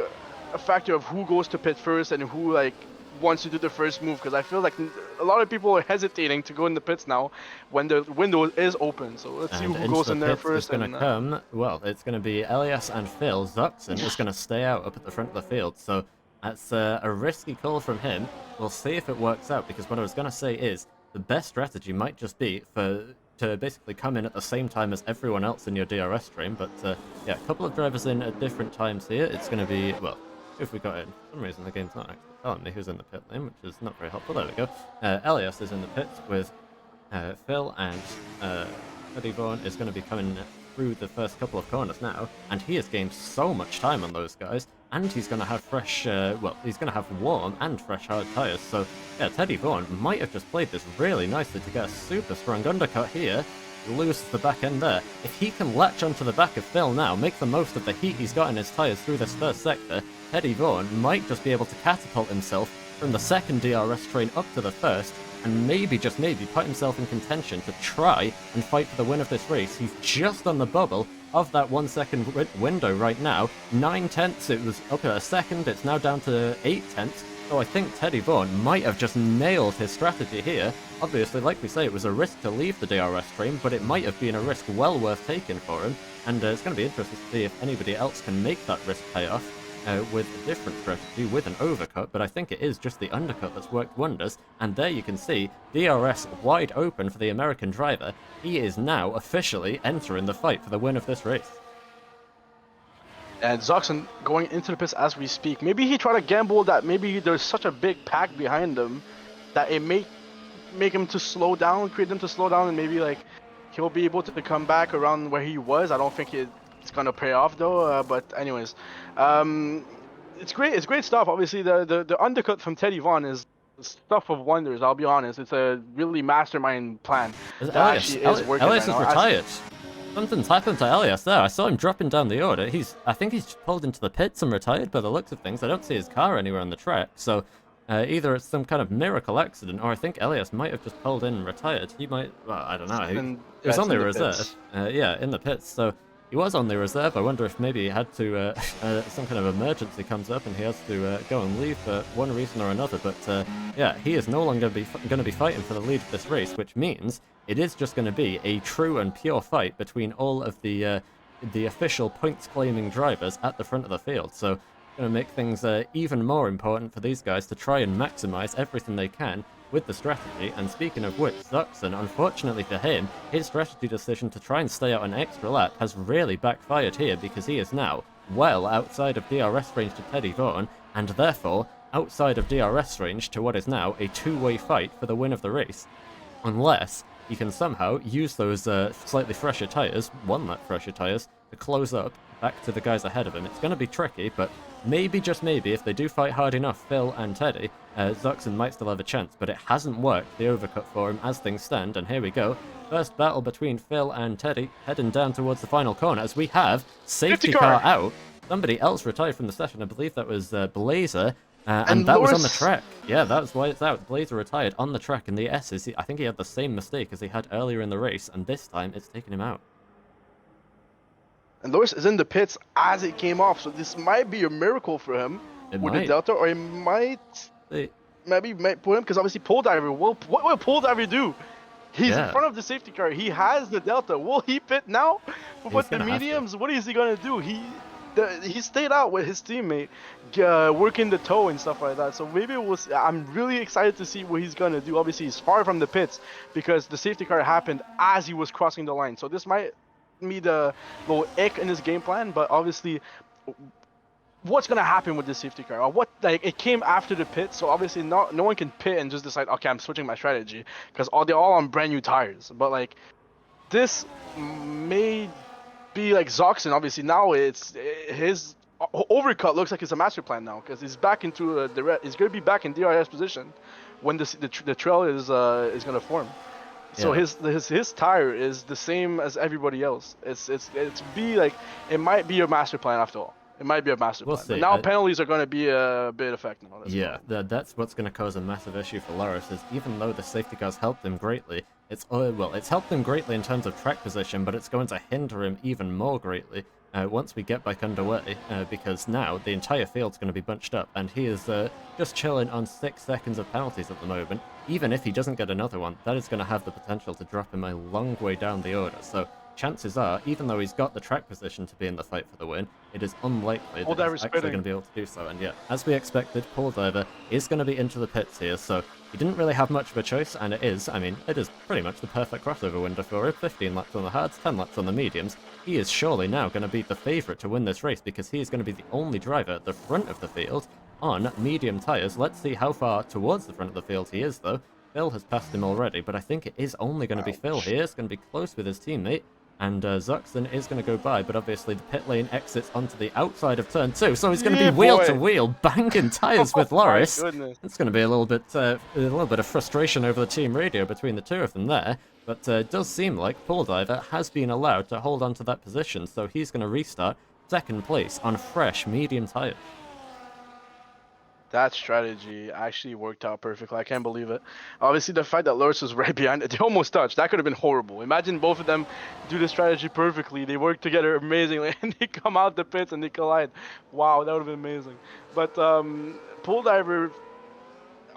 a factor of who goes to pit first and who like wants to do the first move. Because I feel like a lot of people are hesitating to go in the pits now when the window is open. So let's see who goes in there first. It's going to come. Well, it's going to be Elias and Phil. Zuxon is going to stay out up at the front of the field. So that's a risky call from him. We'll see if it works out, because what I was going to say is the best strategy might just be to basically come in at the same time as everyone else in your DRS train. But yeah, a couple of drivers in at different times here. It's going to be, well, if we got in, for some reason the game's not actually telling me who's in the pit lane, which is not very helpful. There we go. Elias is in the pits with Phil, and Teddy Vaughn is going to be coming through the first couple of corners now, and he has gained so much time on those guys, and he's going to have fresh, well, he's going to have warm and fresh hard tyres. So yeah, Teddy Vaughn might have just played this really nicely to get a super strong undercut here. Loses the back end there. If he can latch onto the back of Phil now, make the most of the heat he's got in his tyres through this first sector, Teddy Vaughn might just be able to catapult himself from the second DRS train up to the first, and maybe, just maybe, put himself in contention to try and fight for the win of this race. He's just on the bubble of that 1 second window right now. 9/10, it was up at a second, it's now down to 8/10. So I think Teddy Vaughn might have just nailed his strategy here. Obviously, like we say, it was a risk to leave the DRS train, but it might have been a risk well worth taking for him. And it's going to be interesting to see if anybody else can make that risk pay off with a different strategy, with an overcut. But I think it is just the undercut that's worked wonders. And there you can see DRS wide open for the American driver. He is now officially entering the fight for the win of this race. And Zuxon going into the pits as we speak. Maybe he tried to gamble that maybe there's such a big pack behind him that it may make him to slow down, create him to slow down, and maybe like he'll be able to come back around where he was. I don't think it's gonna pay off though. But anyways, it's great. It's great stuff. Obviously, the undercut from Teddy Vaughn is stuff of wonders. I'll be honest. It's a really mastermind plan. Elias is retired. Something's happened to Elias there. I saw him dropping down the order. I think he's pulled into the pits and retired by the looks of things. I don't see his car anywhere on the track, so either it's some kind of miracle accident, or I think Elias might have just pulled in and retired. He might, well, I don't know. He was on the reserve. Yeah, in the pits, so he was on the reserve. I wonder if maybe he had to, some kind of emergency comes up and he has to go and leave for one reason or another. But yeah, he is no longer going to be fighting for the lead of this race, which means it is just going to be a true and pure fight between all of the official points-claiming drivers at the front of the field. So going to make things even more important for these guys to try and maximize everything they can with the strategy. And speaking of which, Zuxon, unfortunately for him, his strategy decision to try and stay out an extra lap has really backfired here, because he is now well outside of DRS range to Teddy Vaughan, and therefore outside of DRS range to what is now a two-way fight for the win of the race. Unless he can somehow use those slightly fresher tyres, one lap fresher tyres, to close up back to the guys ahead of him. It's going to be tricky, but maybe, just maybe, if they do fight hard enough, Phil and Teddy, Zuxon might still have a chance, but it hasn't worked, the overcut for him, as things stand, and here we go. First battle between Phil and Teddy, heading down towards the final corner, as we have safety car out. Somebody else retired from the session, I believe that was Blazer, and that was on the track. Yeah, that's why it's out. Blazer retired on the track, and the S's, I think he had the same mistake as he had earlier in the race, and this time it's taken him out. And Loris is in the pits as it came off, so this might be a miracle for him with the Delta, or it might maybe put him, because obviously Pole Diver, what will Pole Diver do? He's in front of the safety car. He has the Delta. Will he pit now? With the mediums, what is he going to do? He stayed out with his teammate, working the toe and stuff like that. So maybe I'm really excited to see what he's going to do. Obviously, he's far from the pits because the safety car happened as he was crossing the line. So this might be the little ick in his game plan, but obviously what's going to happen with this safety car? It came after the pit, so obviously no one can pit and just decide, okay, I'm switching my strategy, because they're all on brand new tires. But like, this may be like Zuxon. Obviously now it's his overcut looks like it's a master plan now, because he's back into he's going to be back in DRS position when the trail is going to form. So his tire is the same as everybody else. It might be a master plan after all. It might be a master plan. But now penalties are going to be a bit effective on this. That's what's going to cause a massive issue for Loris, is even though the safety car's helped him greatly, it's helped him greatly in terms of track position, but it's going to hinder him even more greatly once we get back underway, because now the entire field's going to be bunched up, and he is just chilling on 6 seconds of penalties at the moment. Even if he doesn't get another one, that is going to have the potential to drop him a long way down the order. So chances are, even though he's got the track position to be in the fight for the win, it is unlikely that he's actually going to be able to do so. And yeah, as we expected, Pole Diver is going to be into the pits here, so he didn't really have much of a choice, and it is pretty much the perfect crossover window for him. 15 laps on the hards, 10 laps on the mediums. He is surely now going to be the favourite to win this race, because he is going to be the only driver at the front of the field on medium tyres. Let's see how far towards the front of the field he is, though. Phil has passed him already, but I think it is only going to be Phil here. It's going to be close with his teammate, and Zuxon is going to go by, but obviously the pit lane exits onto the outside of turn 2, so he's going to be wheel to wheel, banging tyres with Loris. It's going to be a little bit of frustration over the team radio between the two of them there, but it does seem like Pole Diver has been allowed to hold on to that position, so he's going to restart second place on fresh medium tyres. That strategy actually worked out perfectly. I can't believe it. Obviously, the fact that Loris was right behind it, they almost touched. That could have been horrible. Imagine both of them do the strategy perfectly. They work together amazingly, and they come out the pits and they collide. Wow, that would have been amazing. But Pole Diver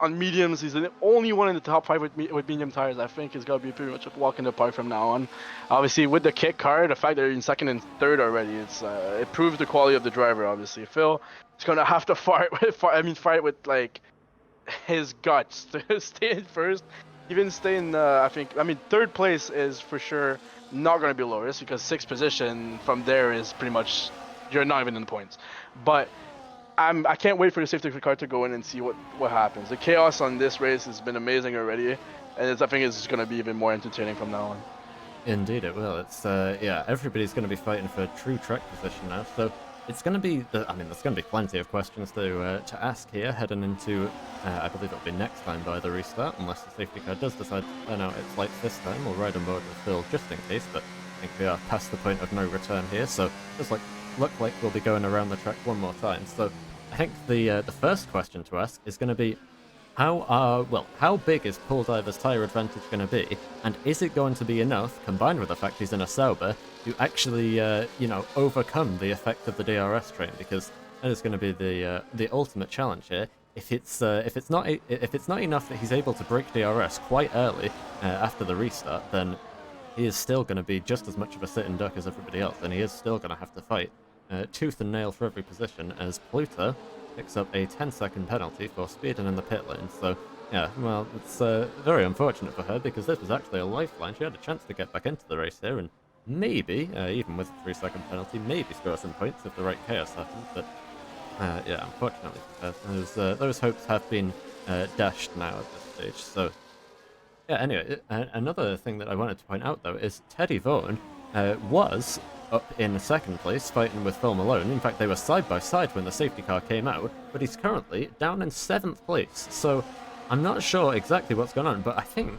on mediums, he's the only one in the top 5 with medium tires. I think it's going to be pretty much a walk in the park from now on. Obviously, with the kick car, the fact that they're in second and third already, it proves the quality of the driver, obviously. Phil is going to have to fight with like his guts to stay in first. Even stay in, third place is for sure not going to be Loris, because 6th position from there is pretty much, you're not even in the points. But I can't wait for the safety car to go in and see what happens. The chaos on this race has been amazing already, and I think it's going to be even more entertaining from now on. Indeed it will. It's everybody's going to be fighting for true track position now, so it's going to be, there's going to be plenty of questions to ask here heading into, I believe it'll be next time by the restart, unless the safety car does decide to turn out its lights this time. We'll ride on board with Phil just in case, but think we are past the point of no return here, so just look like we'll be going around the track one more time. So I think the first question to ask is going to be, how big is Paul Diver's tyre advantage going to be, and is it going to be enough, combined with the fact he's in a Sauber, to actually, overcome the effect of the DRS train? Because that is going to be the ultimate challenge here. If it's not enough that he's able to break DRS quite early after the restart, then he is still going to be just as much of a sitting duck as everybody else, and he is still going to have to fight tooth and nail for every position, as Pluto picks up a 10-second penalty for speeding in the pit lane. So, yeah, well, it's very unfortunate for her, because this was actually a lifeline. She had a chance to get back into the race here, and maybe, even with a 3-second penalty, maybe score some points if the right chaos happened. But, yeah, unfortunately for her, those hopes have been dashed now at this stage. So, yeah, anyway, another thing that I wanted to point out, though, is Teddy Vaughan was up in second place, fighting with Phil Malone. In fact, they were side by side when the safety car came out, but he's currently down in 7th place. So I'm not sure exactly what's going on, but I think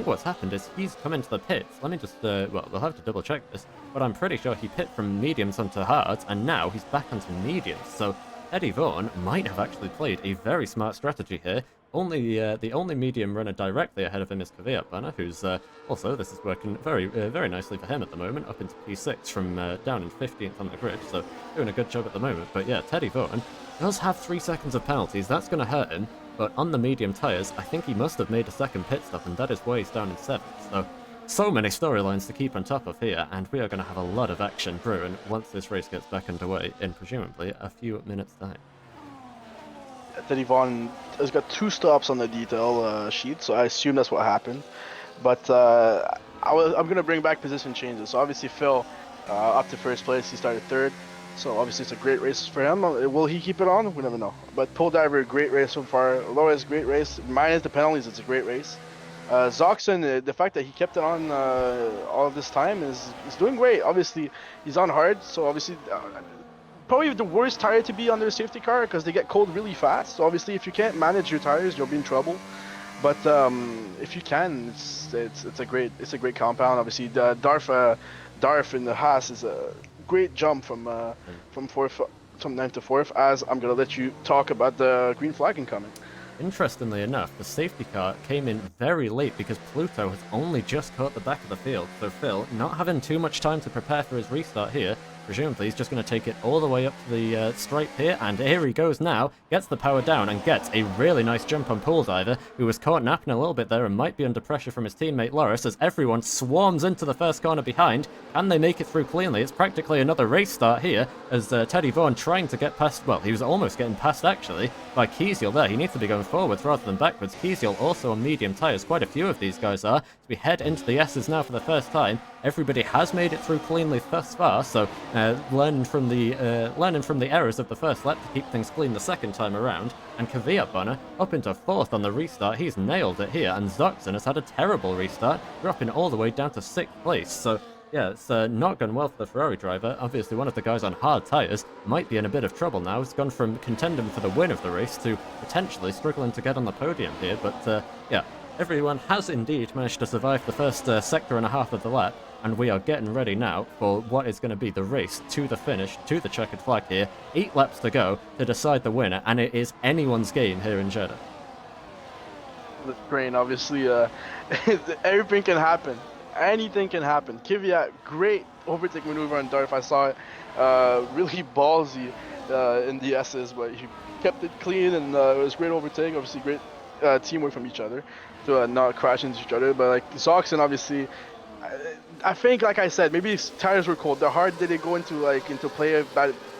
what's happened is he's come into the pits. Let me just, well, we'll have to double check this, but I'm pretty sure he pit from mediums onto hards, and now he's back onto mediums. So Eddie Vaughan might have actually played a very smart strategy here. The only medium runner directly ahead of him is Kvyat Banner, who's also, this is working very nicely for him at the moment, up into P6 from down in 15th on the grid, so doing a good job at the moment. But yeah, Teddy Vaughan does have 3 seconds of penalties. That's going to hurt him, but on the medium tyres, I think he must have made a second pit stop, and that is why he's down in 7th. So many storylines to keep on top of here, and we are going to have a lot of action brewing once this race gets back underway in presumably a few minutes' time. Teddy Vaughan has got 2 stops on the detail sheet, so I assume that's what happened. But I'm going to bring back position changes. So obviously Phil up to first place, he started 3rd. So obviously it's a great race for him. Will he keep it on? We never know. But Pole Diver, great race so far. Loris, great race. Minus the penalties, it's a great race. Zoxon, the fact that he kept it on all this time is doing great. Obviously he's on hard, so obviously probably the worst tire to be under a safety car, because they get cold really fast. So obviously if you can't manage your tires, you'll be in trouble. But if you can, it's a great compound. Obviously Darf in the Haas is a great jump from 9th to 4th, as I'm gonna let you talk about the green flag incoming. Interestingly enough, the safety car came in very late because Pluto has only just caught the back of the field, so Phil, not having too much time to prepare for his restart here, presumably he's just going to take it all the way up to the stripe here, and here he goes now, gets the power down and gets a really nice jump on Pool Diver, who was caught napping a little bit there and might be under pressure from his teammate Loris as everyone swarms into the first corner behind. Can they make it through cleanly? It's practically another race start here as Teddy Vaughan trying to get past, well, he was almost getting past actually by Kiesiel there. He needs to be going forwards rather than backwards. Kiesiel also on medium tyres, quite a few of these guys are. So we head into the S's now for the first time. Everybody has made it through cleanly thus far, so learning from the errors of the first lap to keep things clean the second time around. And Kvyat Banner up into 4th on the restart. He's nailed it here, and Zoxon has had a terrible restart, dropping all the way down to 6th place. So yeah, it's not gone well for the Ferrari driver. Obviously, one of the guys on hard tyres might be in a bit of trouble now. It's gone from contending for the win of the race to potentially struggling to get on the podium here. But yeah, everyone has indeed managed to survive the first sector and a half of the lap, and we are getting ready now for what is going to be the race to the finish, to the checkered flag here. 8 laps to go to decide the winner, and it is anyone's game here in Jeddah. The train, obviously, everything can happen. Anything can happen. Kvyat, great overtake maneuver on Darf. I saw it. Really ballsy in the S's, but he kept it clean, and it was great overtake. Obviously, great teamwork from each other to not crash into each other. But like Zoxon, obviously, I think, like I said, maybe his tires were cold. The hard did it go into play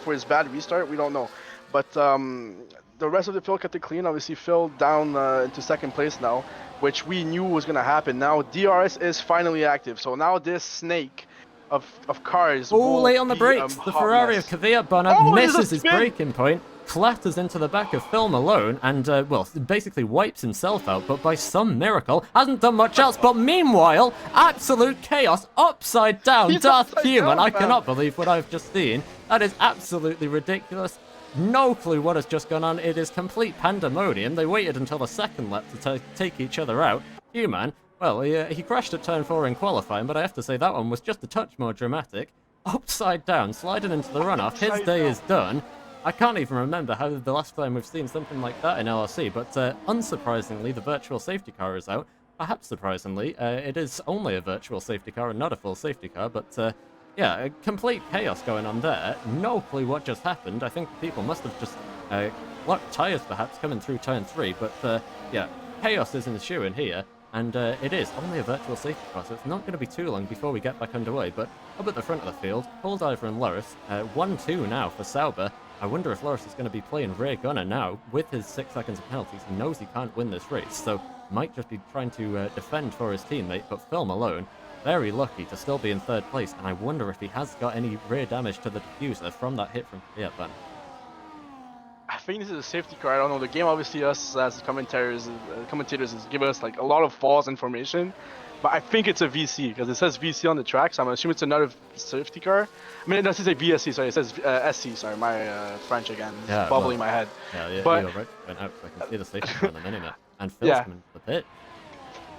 for his bad restart? We don't know. But the rest of the field kept it clean. Obviously, Phil down into 2nd place now, which we knew was going to happen. Now DRS is finally active, so now this snake of cars late on the brakes. The Ferrari of Kvyat Banner misses his spin. Braking point, clatters into the back of Phil Malone, and well, basically wipes himself out, but by some miracle hasn't done much else. But meanwhile, absolute chaos, upside down. He's Darth upside Human, down, I cannot believe what I've just seen. That is absolutely ridiculous. No clue what has just gone on. It is complete pandemonium. They waited until the second lap to take each other out. Human Well, he crashed at turn 4 in qualifying, but I have to say that one was just a touch more dramatic. Upside down, sliding into the runoff. His day is done. I can't even remember how the last time we've seen something like that in LRC, but unsurprisingly, the virtual safety car is out. Perhaps surprisingly, it is only a virtual safety car and not a full safety car, but yeah, complete chaos going on there. No clue what just happened. I think people must have just locked tyres perhaps coming through turn 3, but yeah, chaos is ensuing here. And it is only a virtual safety car, so it's not going to be too long before we get back underway. But up at the front of the field, Paul Diver and Loris, 1-2 now for Sauber. I wonder if Loris is going to be playing rear gunner now. With his 6 seconds of penalties, he knows he can't win this race, so might just be trying to defend for his teammate. But Phil Malone, very lucky to still be in 3rd place, and I wonder if he has got any rear damage to the diffuser from that hit from Van. I think this is a safety car. I don't know. The game obviously us as commentators is giving us like a lot of false information, but I think it's a VC because it says VC on the track, so I'm assuming it's another safety car. I mean, it doesn't say VSC, sorry, it says SC. Sorry, my French again, it's bubbling in my head. Yeah, but you're right. Went out, so I can see the safety car on the minimap, and Phil's coming to the pit.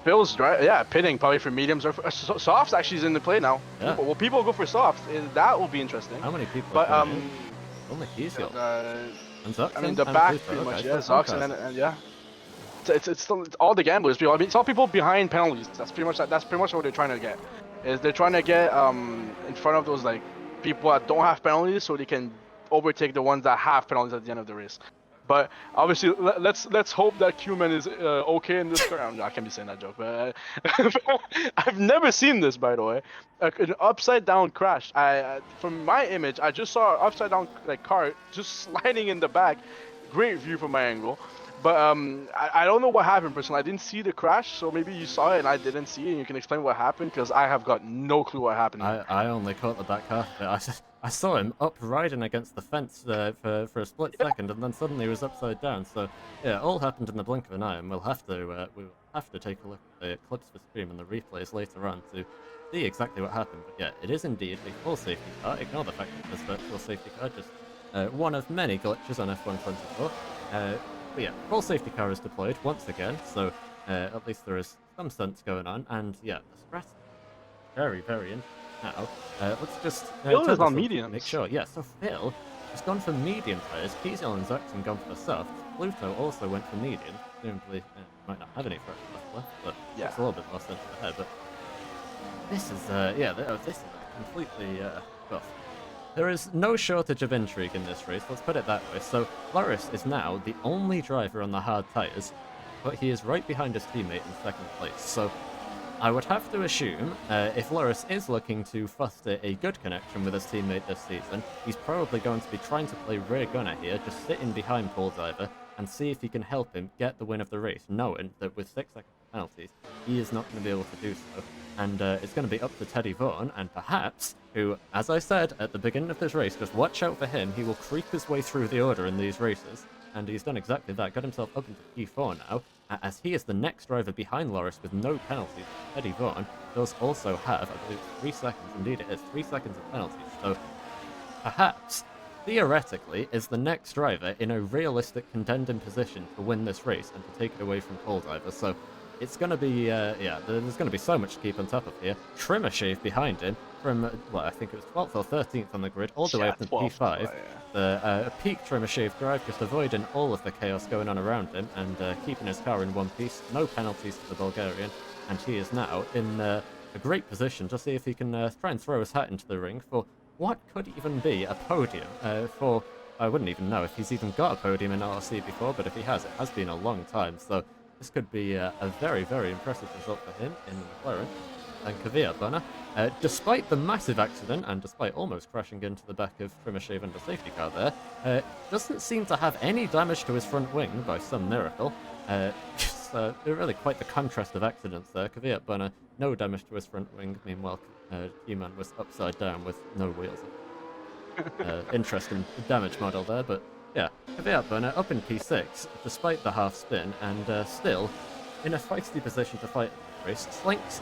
Phil's right, yeah, pitting probably for mediums or for, softs. Actually, is in the play now. Yeah. People go for softs. That will be interesting. How many people? But only Kiesel. I mean, the back pretty much, yeah, Zox, and yeah. It's all the gamblers. I mean, it's all people behind penalties. That's pretty much what they're trying to get. Is they're trying to get in front of those like people that don't have penalties, so they can overtake the ones that have penalties at the end of the race. But obviously, let's hope that Q-Man is okay in this car. I can't be saying that joke, but I've never seen this, by the way. An upside down crash. From my image, I just saw an upside down like car just sliding in the back. Great view from my angle. But I don't know what happened personally. I didn't see the crash, so maybe you saw it and I didn't see it, and you can explain what happened, because I have got no clue what happened. I only caught the back half of it. I saw him up riding against the fence for a split second, and then suddenly he was upside down. So yeah, it all happened in the blink of an eye, and we'll have to take a look at the clips for stream and the replays later on to see exactly what happened. But yeah, it is indeed a full safety car. Ignore the fact that this virtual safety car, just one of many glitches on F124. But yeah, full safety car is deployed once again, so at least there is some stunts going on, and yeah, the strategy very, very interesting now. Let's just Phil is on mediums. Make sure, yeah. So Phil has gone for medium tires. Kiesel and Zuxon gone for the soft. Pluto also went for medium. Presumably, might not have any fresh left, but yeah, it's a little bit more sense to the head. But this is this is completely well. There is no shortage of intrigue in this race, let's put it that way. So, Loris is now the only driver on the hard tyres, but he is right behind his teammate in 2nd place. So, I would have to assume, if Loris is looking to foster a good connection with his teammate this season, he's probably going to be trying to play rear gunner here, just sitting behind Paul Diver, and see if he can help him get the win of the race, knowing that with 6 second penalties, he is not going to be able to do so. And it's going to be up to Teddy Vaughan, and perhaps, who, as I said at the beginning of this race, just watch out for him. He will creep his way through the order in these races, and he's done exactly that. Got himself up into P4 now, as he is the next driver behind Loris with no penalties. Teddy Vaughan does also have, I believe, 3 seconds. Indeed, it is 3 seconds of penalties. So perhaps, theoretically, is the next driver in a realistic contending position to win this race and to take it away from Paul Diver. So it's going to be, yeah, there's going to be so much to keep on top of here. Trimmer shave behind him from, well, I think it was 12th or 13th on the grid, all the way up to P5. Yeah. The peak Trimmer shave drive, just avoiding all of the chaos going on around him and keeping his car in one piece. No penalties for the Bulgarian, and he is now in a great position to see if he can try and throw his hat into the ring for what could even be a podium for, I wouldn't even know if he's even got a podium in LRC before, but if he has, it has been a long time. So this could be a very, very impressive result for him in McLaren. And Kvyat Banner, despite the massive accident and despite almost crashing into the back of Trimashave and the safety car there, doesn't seem to have any damage to his front wing by some miracle. Just really quite the contrast of accidents there. Kvyat Banner, no damage to his front wing. Meanwhile, Q-Man was upside down with no wheels. Interesting damage model there, but yeah, Kvyat Banner up in P6, despite the half spin, and still in a feisty position to fight the race. Slinks,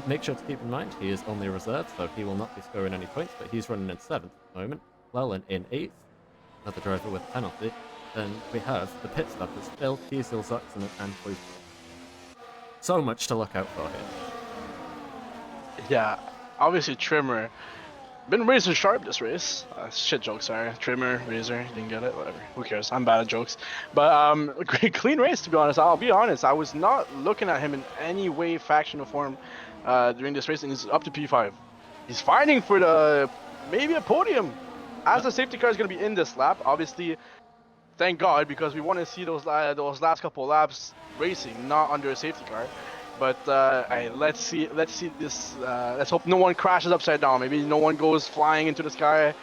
make sure to keep in mind, he is only a reserve, so he will not be scoring any points, but he's running in 7th at the moment. Llewellyn in 8th, another driver with penalty. Then we have the pit stoppers, Phil, Kiesel, Zuxon, and Pluto. So much to look out for here. Yeah, obviously Trimmer been razor sharp this race. Shit joke, sorry. Trimmer, razor, you didn't get it, whatever. Who cares? I'm bad at jokes. But great clean race to be honest. I'll be honest. I was not looking at him in any way, faction or form during this race, and he's up to P5. He's fighting for the maybe a podium, as the safety car is going to be in this lap. Obviously, thank God, because we want to see those last couple laps racing, not under a safety car. But hey, let's see this. Let's hope no one crashes upside down. Maybe no one goes flying into the sky.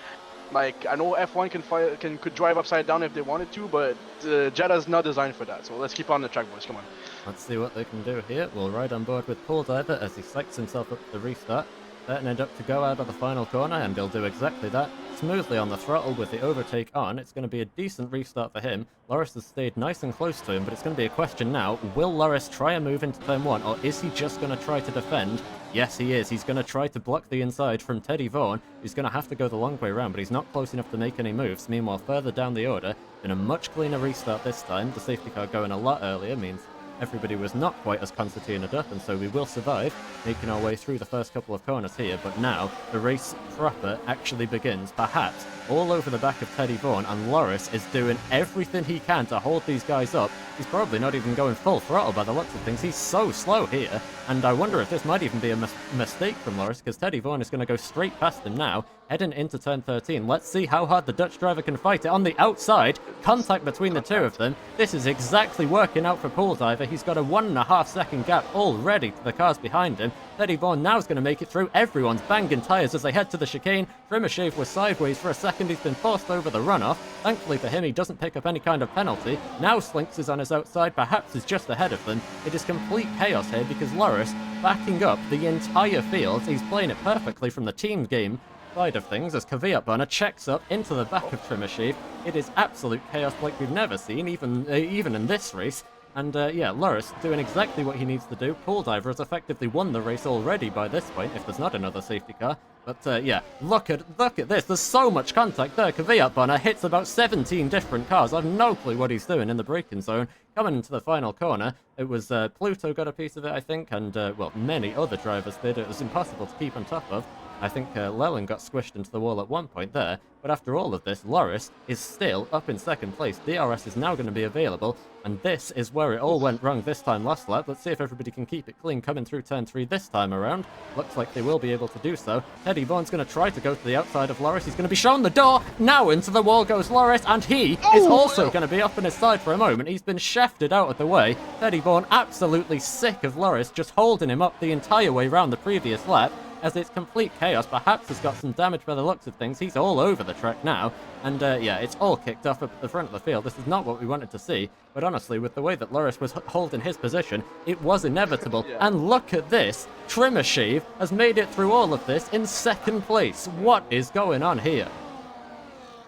Like, I know F1 could drive upside down if they wanted to, but Jeddah's not designed for that. So let's keep on the track, boys. Come on. Let's see what they can do here. We'll ride on board with Pool Diver as he psychs himself up to the restart. Setting up to go out of the final corner, and he'll do exactly that. Smoothly on the throttle with the overtake on. It's going to be a decent restart for him. Loris has stayed nice and close to him, but it's going to be a question now. Will Loris try a move into turn 1, or is he just going to try to defend? Yes, he is. He's going to try to block the inside from Teddy Vaughan. He's going to have to go the long way around, but he's not close enough to make any moves. Meanwhile, further down the order, been a much cleaner restart this time. The safety car going a lot earlier means everybody was not quite as concertinaed up, and so we will survive, making our way through the first couple of corners here. But now, the race proper actually begins, perhaps all over the back of Teddy Vaughan, and Loris is doing everything he can to hold these guys up. He's probably not even going full throttle by the looks of things. He's so slow here, and I wonder if this might even be a mistake from Loris, because Teddy Vaughan is going to go straight past him now, heading into turn 13. Let's see how hard the Dutch driver can fight it. On the outside, contact between the two of them. This is exactly working out for Pool Diver. He's got a 1.5 second gap already to the cars behind him. Teddy Vaughan now is going to make it through. Everyone's banging tyres as they head to the chicane. Trimmershave was sideways for a second. He's been forced over the runoff. Thankfully for him, he doesn't pick up any kind of penalty. Now Slinks is on his outside, perhaps is just ahead of them. It is complete chaos here because Loris backing up the entire field. He's playing it perfectly from the team game side of things as Kvyat Burner checks up into the back of Trimmershave. It is absolute chaos like we've never seen, even in this race. And yeah, Loris doing exactly what he needs to do. Pool Diver has effectively won the race already by this point, if there's not another safety car. But yeah, look at this. There's so much contact there. Kvyat Burner hits about 17 different cars. I've no clue what he's doing in the braking zone. Coming into the final corner, it was Pluto got a piece of it, I think, and well, many other drivers did. It was impossible to keep on top of. I think Lelin got squished into the wall at one point there, but after all of this, Loris is still up in second place. DRS is now going to be available, and this is where it all went wrong this time last lap. Let's see if everybody can keep it clean coming through turn 3 this time around. Looks like they will be able to do so. Teddy Vaughan's going to try to go to the outside of Loris. He's going to be shown the door. Now into the wall goes Loris, and he is also going to be up on his side for a moment. He's been shafted out of the way. Teddy Vaughan absolutely sick of Loris, just holding him up the entire way round the previous lap. As it's complete chaos, perhaps has got some damage by the looks of things. He's all over the track now, and yeah, it's all kicked off up at the front of the field. This is not what we wanted to see, but honestly, with the way that Loris was holding his position, it was inevitable. Yeah. And look at this, Trimmershave has made it through all of this in second place. What is going on here?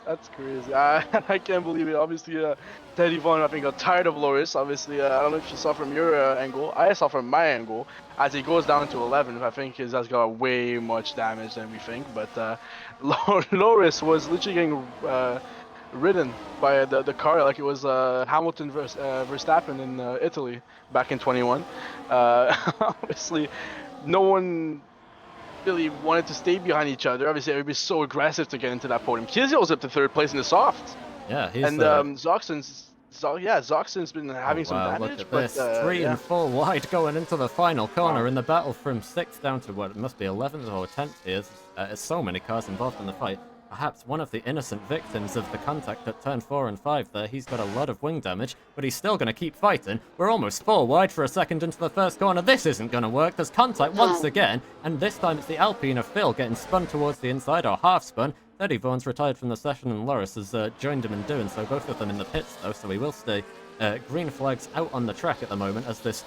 That's crazy. I can't believe it. Obviously, Teddy Vaughan, I think, got tired of Loris. Obviously, I don't know if you saw from your angle. I saw from my angle. As he goes down to 11, I think his has got way much damage than we think. But Loris was literally getting ridden by the car like it was Hamilton versus Verstappen in Italy back in 21. Obviously, no one really wanted to stay behind each other. Obviously, everybody's so aggressive to get into that podium. Kizio's up to third place in the soft. Yeah, he's and Zoxen's been having some damage. Look at this. 3 and 4 wide going into the final corner in the battle from 6th down to what it must be 11th or 10th here. There's so many cars involved in the fight. Perhaps one of the innocent victims of the contact at turn 4 and 5 there. He's got a lot of wing damage, but he's still going to keep fighting. We're almost 4 wide for a second into the first corner. This isn't going to work. There's contact once again, and this time it's the Alpine of Phil getting spun towards the inside, or half spun. Teddy Vaughan's retired from the session, and Loris has joined him in doing so. Both of them in the pits, though, so he will stay. Green flags out on the track at the moment as this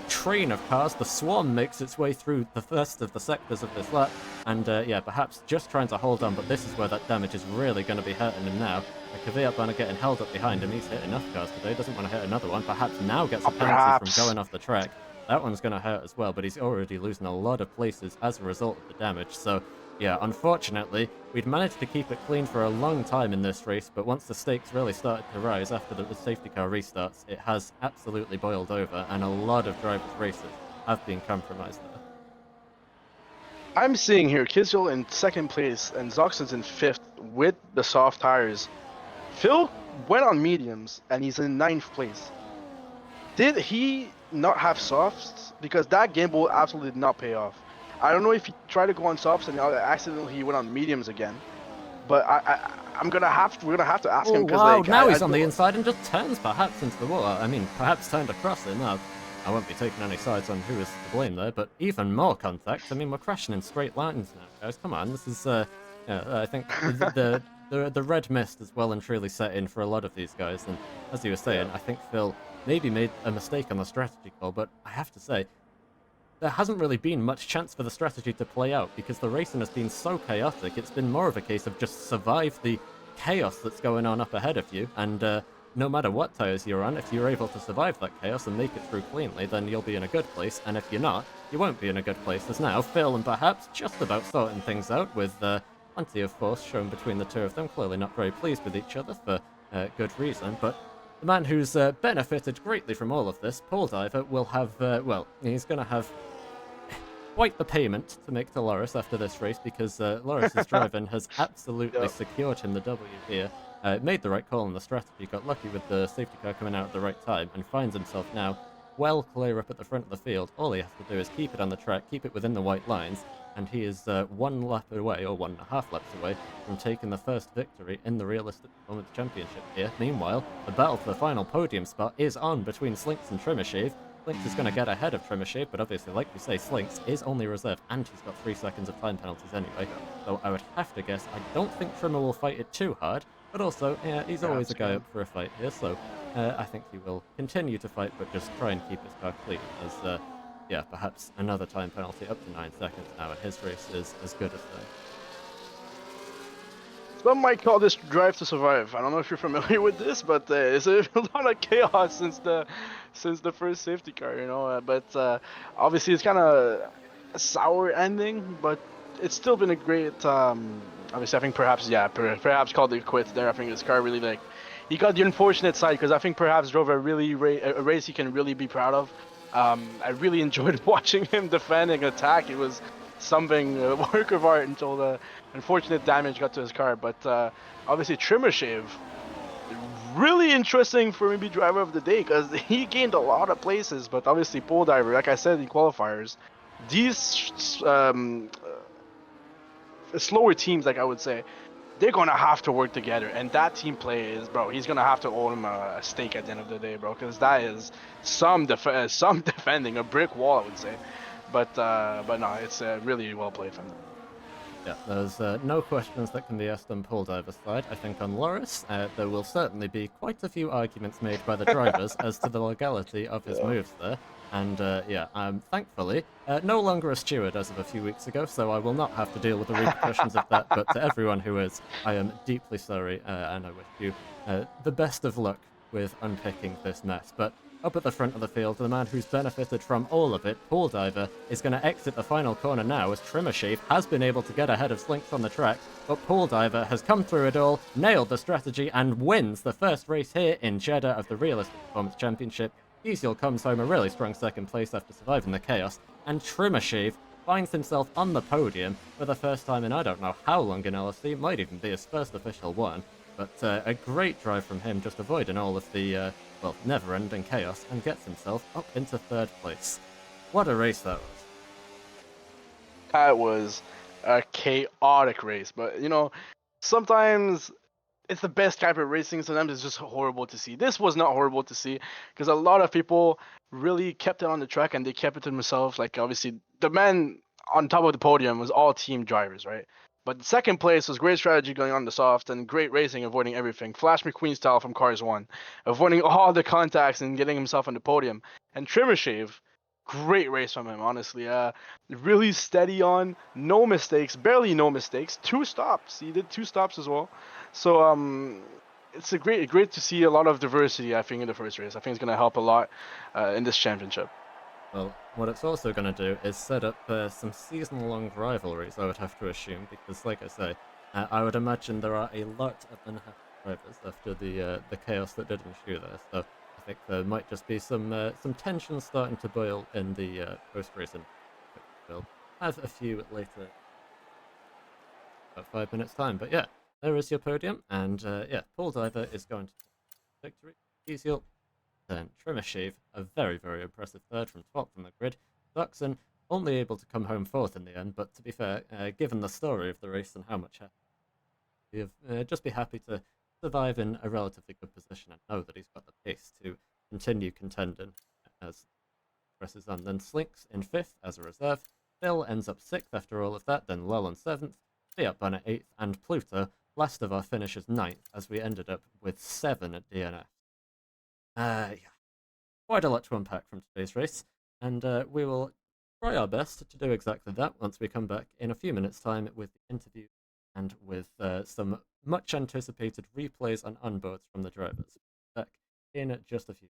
train of cars, the swarm, makes its way through the first of the sectors of this lap. And yeah, perhaps just trying to hold on, but this is where that damage is really going to be hurting him now. Kvyat Burner getting held up behind him. He's hit enough cars today, doesn't want to hit another one. Perhaps now gets a penalty from going off the track. That one's going to hurt as well, but he's already losing a lot of places as a result of the damage. So Yeah, unfortunately, we'd managed to keep it clean for a long time in this race, but once the stakes really started to rise after the safety car restarts, it has absolutely boiled over, and a lot of drivers' races have been compromised there. I'm seeing here Kizil in second place and Zoxon's in fifth with the soft tires. Phil went on mediums and he's in ninth place. Did he not have softs? Because that gamble absolutely did not pay off. I don't know if he tried to go on softs and accidentally he went on mediums again. But we're gonna have to ask Oh him because wow, like now he's on the inside and just turns perhaps into the wall. I mean, perhaps turned across it. Now, I won't be taking any sides on who is to blame there, but even more contact. I mean, we're crashing in straight lines now, guys. Come on, this is yeah, I think the red mist is well and truly set in for a lot of these guys. And as you were saying, I think Phil maybe made a mistake on the strategy call, but I have to say, there hasn't really been much chance for the strategy to play out because the racing has been so chaotic. It's been more of a case of just survive the chaos that's going on up ahead of you, and no matter what tires you're on, if you're able to survive that chaos and make it through cleanly, then you'll be in a good place, and if you're not, you won't be in a good place. As now, Phil and perhaps just about sorting things out with plenty of force shown between the two of them, clearly not very pleased with each other for good reason, but the man who's benefited greatly from all of this, Paul Diver, will have, well, he's going to have quite the payment to make to Loris after this race because Loris's driving has absolutely secured him the W here. Made the right call on the strategy, got lucky with the safety car coming out at the right time, and finds himself now well clear up at the front of the field. All he has to do is keep it on the track, keep it within the white lines, and he is 1 lap away, or 1.5 laps away, from taking the first victory in the Realistic Performance Championship here. Meanwhile, the battle for the final podium spot is on between Slinks and Trimmershave. Slinks is going to get ahead of Trimmershave, but obviously, like we say, Slinks is only reserved, and he's got 3 seconds of time penalties anyway. So I would have to guess, I don't think Trimmer will fight it too hard, but also, yeah, he's always a guy up for a fight here, so I think he will continue to fight, but just try and keep his car clean, as, yeah, perhaps another time penalty up to 9 seconds now, and his race is as good as done. Some might call this drive to survive. I don't know if you're familiar with this, but it's a lot of chaos since the first safety car, you know. But obviously, it's kind of a sour ending, but it's still been a great. Obviously, I think perhaps perhaps called it quits there. I think this car really like he got the unfortunate side because I think perhaps drove a race he can really be proud of. I really enjoyed watching him defend and attack. It was something a work of art until the unfortunate damage got to his car. But obviously Trimmershave, really interesting for maybe driver of the day because he gained a lot of places. But obviously Pole Diver, like I said in qualifiers, these slower teams, like I would say, they're gonna have to work together, and that team play is, bro. He's gonna have to owe him a stake at the end of the day, bro, because that is some defending, a brick wall, I would say. But no, it's really well played from them. Yeah, there's no questions that can be asked on Paul Diver's side. I think on Loris, there will certainly be quite a few arguments made by the drivers as to the legality of his moves there. And yeah, I'm thankfully no longer a steward as of a few weeks ago, so I will not have to deal with the repercussions of that. But to everyone who is, I am deeply sorry, and I wish you the best of luck with unpicking this mess. But up at the front of the field, the man who's benefited from all of it, Paul Diver, is going to exit the final corner now as Trimmershave has been able to get ahead of Slinks on the track, but Paul Diver has come through it all, nailed the strategy, and wins the first race here in Jeddah of the Realistic Performance Championship. Diesel comes home a really strong second place after surviving the chaos, and Trimmershave finds himself on the podium for the first time in I don't know how long in LRC, might even be his first official one. But a great drive from him, just avoiding all of the, well, never-ending chaos, and gets himself up into third place. What a race that was. That was a chaotic race, but you know, sometimes it's the best type of racing. Sometimes it's just horrible to see. This was not horrible to see because a lot of people really kept it on the track and they kept it to themselves. Like obviously, the man on top of the podium was all team drivers, right? But second place was great strategy going on the soft and great racing, avoiding everything. Flash McQueen style from Cars 1, avoiding all the contacts and getting himself on the podium. And Trimmershave, great race from him, honestly. Really steady on, no mistakes, barely no mistakes. 2 stops. He did 2 stops as well. So it's great to see a lot of diversity, I think, in the first race. I think it's going to help a lot in this championship. Well, what it's also going to do is set up some season-long rivalries, I would have to assume, because, like I say, I would imagine there are a lot of unhappy drivers after the chaos that did ensue there. So I think there might just be some tension starting to boil in the post-race. We'll have a few later, about 5 minutes time. But yeah, there is your podium, and yeah, Paul Diver is going to take victory. Easiel. Then Trimmersheave, a very, very impressive third from top from the grid. Duxon only able to come home fourth in the end, but to be fair, given the story of the race and how much you'd just be happy to survive in a relatively good position and know that he's got the pace to continue contending as it presses on. Then Slinks in fifth as a reserve. Phil ends up sixth after all of that, then Lull on seventh, Fiat Banner eighth, and Pluto, last of our finishers, ninth, as we ended up with 7 at DNF. Yeah, quite a lot to unpack from today's race, and we will try our best to do exactly that once we come back in a few minutes' time with the interview and with some much anticipated replays and onboards from the drivers. Back in just a few.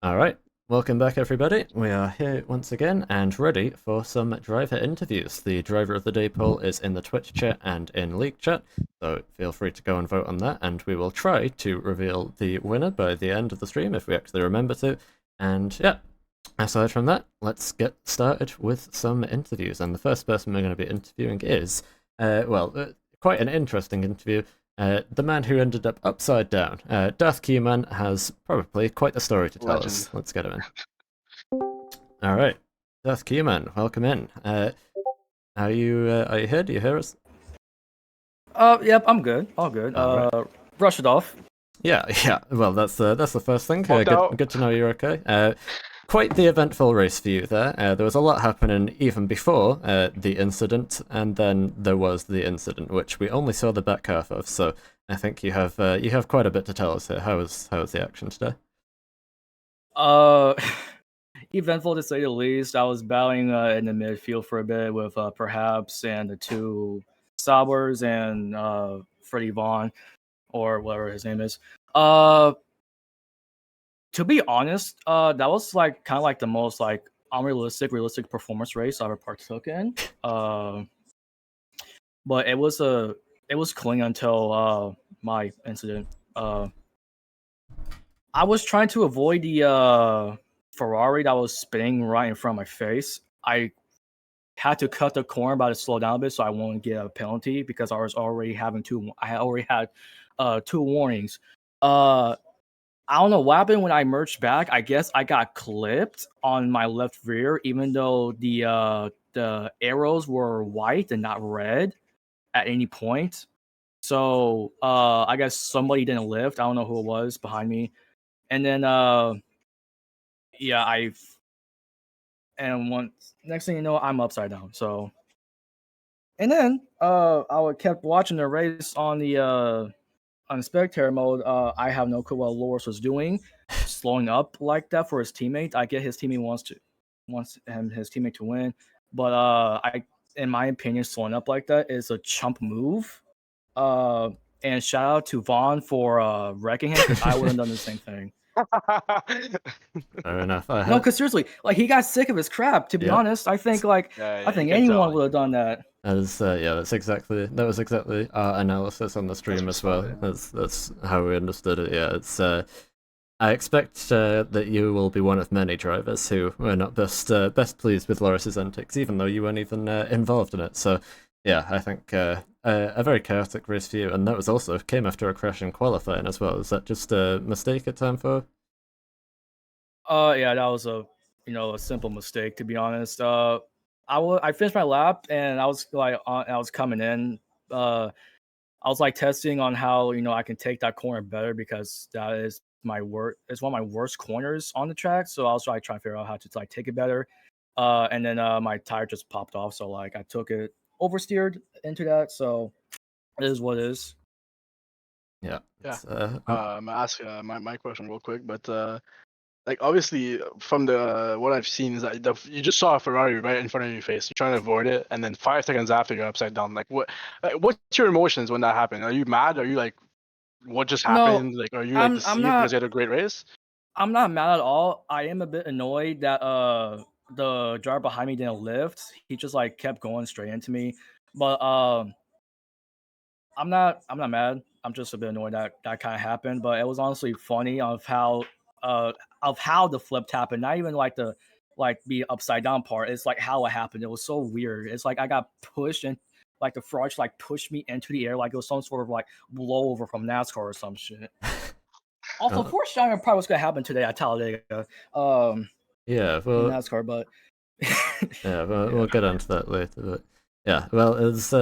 All right, welcome back, everybody. We are here once again and ready for some driver interviews. The driver of the day poll is in the Twitch chat and in League chat, so feel free to go and vote on that. And we will try to reveal the winner by the end of the stream if we actually remember to. And yeah, aside from that, let's get started with some interviews. And the first person we're going to be interviewing is, quite an interesting interview. The man who ended up upside down. Darth Q-Man has probably quite the story to tell us. Legend. Let's get him in. All right, Darth Q-Man, welcome in. Are you here? Do you hear us? Yep, I'm good. All good. All right. Brush it off. Yeah. Well, that's the first thing. Walked out. Good to know you're okay. Quite the eventful race for you there. There was a lot happening even before the incident, and then there was the incident, which we only saw the back half of. So I think you have quite a bit to tell us here. How was the action today? Eventful to say the least. I was battling in the midfield for a bit with Perhaps and the two Saubers and Freddie Vaughn, or whatever his name is. To be honest, that was like kind of like the most like realistic performance race I ever partook in. But it was clean until my incident. I was trying to avoid the Ferrari that was spinning right in front of my face. I had to cut the corner about to slow down a bit so I won't get a penalty because I was already having I already had two warnings. I don't know what happened when I merged back. I guess I got clipped on my left rear, even though the arrows were white and not red at any point. So I guess somebody didn't lift. I don't know who it was behind me. And then next thing you know, I'm upside down. So and then I kept watching the race on the spectator mode. I have no clue what Loris was doing, slowing up like that for his teammate. I get his teammate wants his teammate to win, but in my opinion, slowing up like that is a chump move. And shout out to Vaughn for wrecking him because I would have done the same thing. Fair enough. No, because seriously, like he got sick of his crap. To be honest, I think I think anyone would have done that. That was that was exactly our analysis on the stream as well. That's how we understood it. Yeah, it's I expect that you will be one of many drivers who were not best pleased with Loris's antics, even though you weren't even involved in it. So yeah, I think a very chaotic race for you, and that was also came after a crash in qualifying as well. Is that just a mistake at time 4? Yeah, that was a simple mistake, to be honest. I finished my lap and I was coming in. I was like testing on how I can take that corner better because that is it's one of my worst corners on the track. So I was trying to figure out how to like take it better. And then my tire just popped off, so like I took it oversteered into that. So it is what it is. Yeah. I'm ask my question real quick, but like obviously from the what I've seen is that you just saw a Ferrari right in front of your face. You're trying to avoid it, and then 5 seconds after you're upside down. What's your emotions when that happened? Are you mad? Are you like, what just happened? No, like, are you like deceived because you had a great race? I'm not mad at all. I am a bit annoyed that the driver behind me didn't lift. He just like kept going straight into me. But I'm not mad. I'm just a bit annoyed that kind of happened. But it was honestly funny of how the flip happened. Not even like the be upside down part. It's like how it happened. It was so weird. It's like I got pushed and like the frog like pushed me into the air like it was some sort of like blowover from NASCAR or some shit. Also, foreshadowing probably what's gonna happen today at Talladega. Yeah, well, NASCAR, but yeah, we'll get onto that later. But yeah, well, it's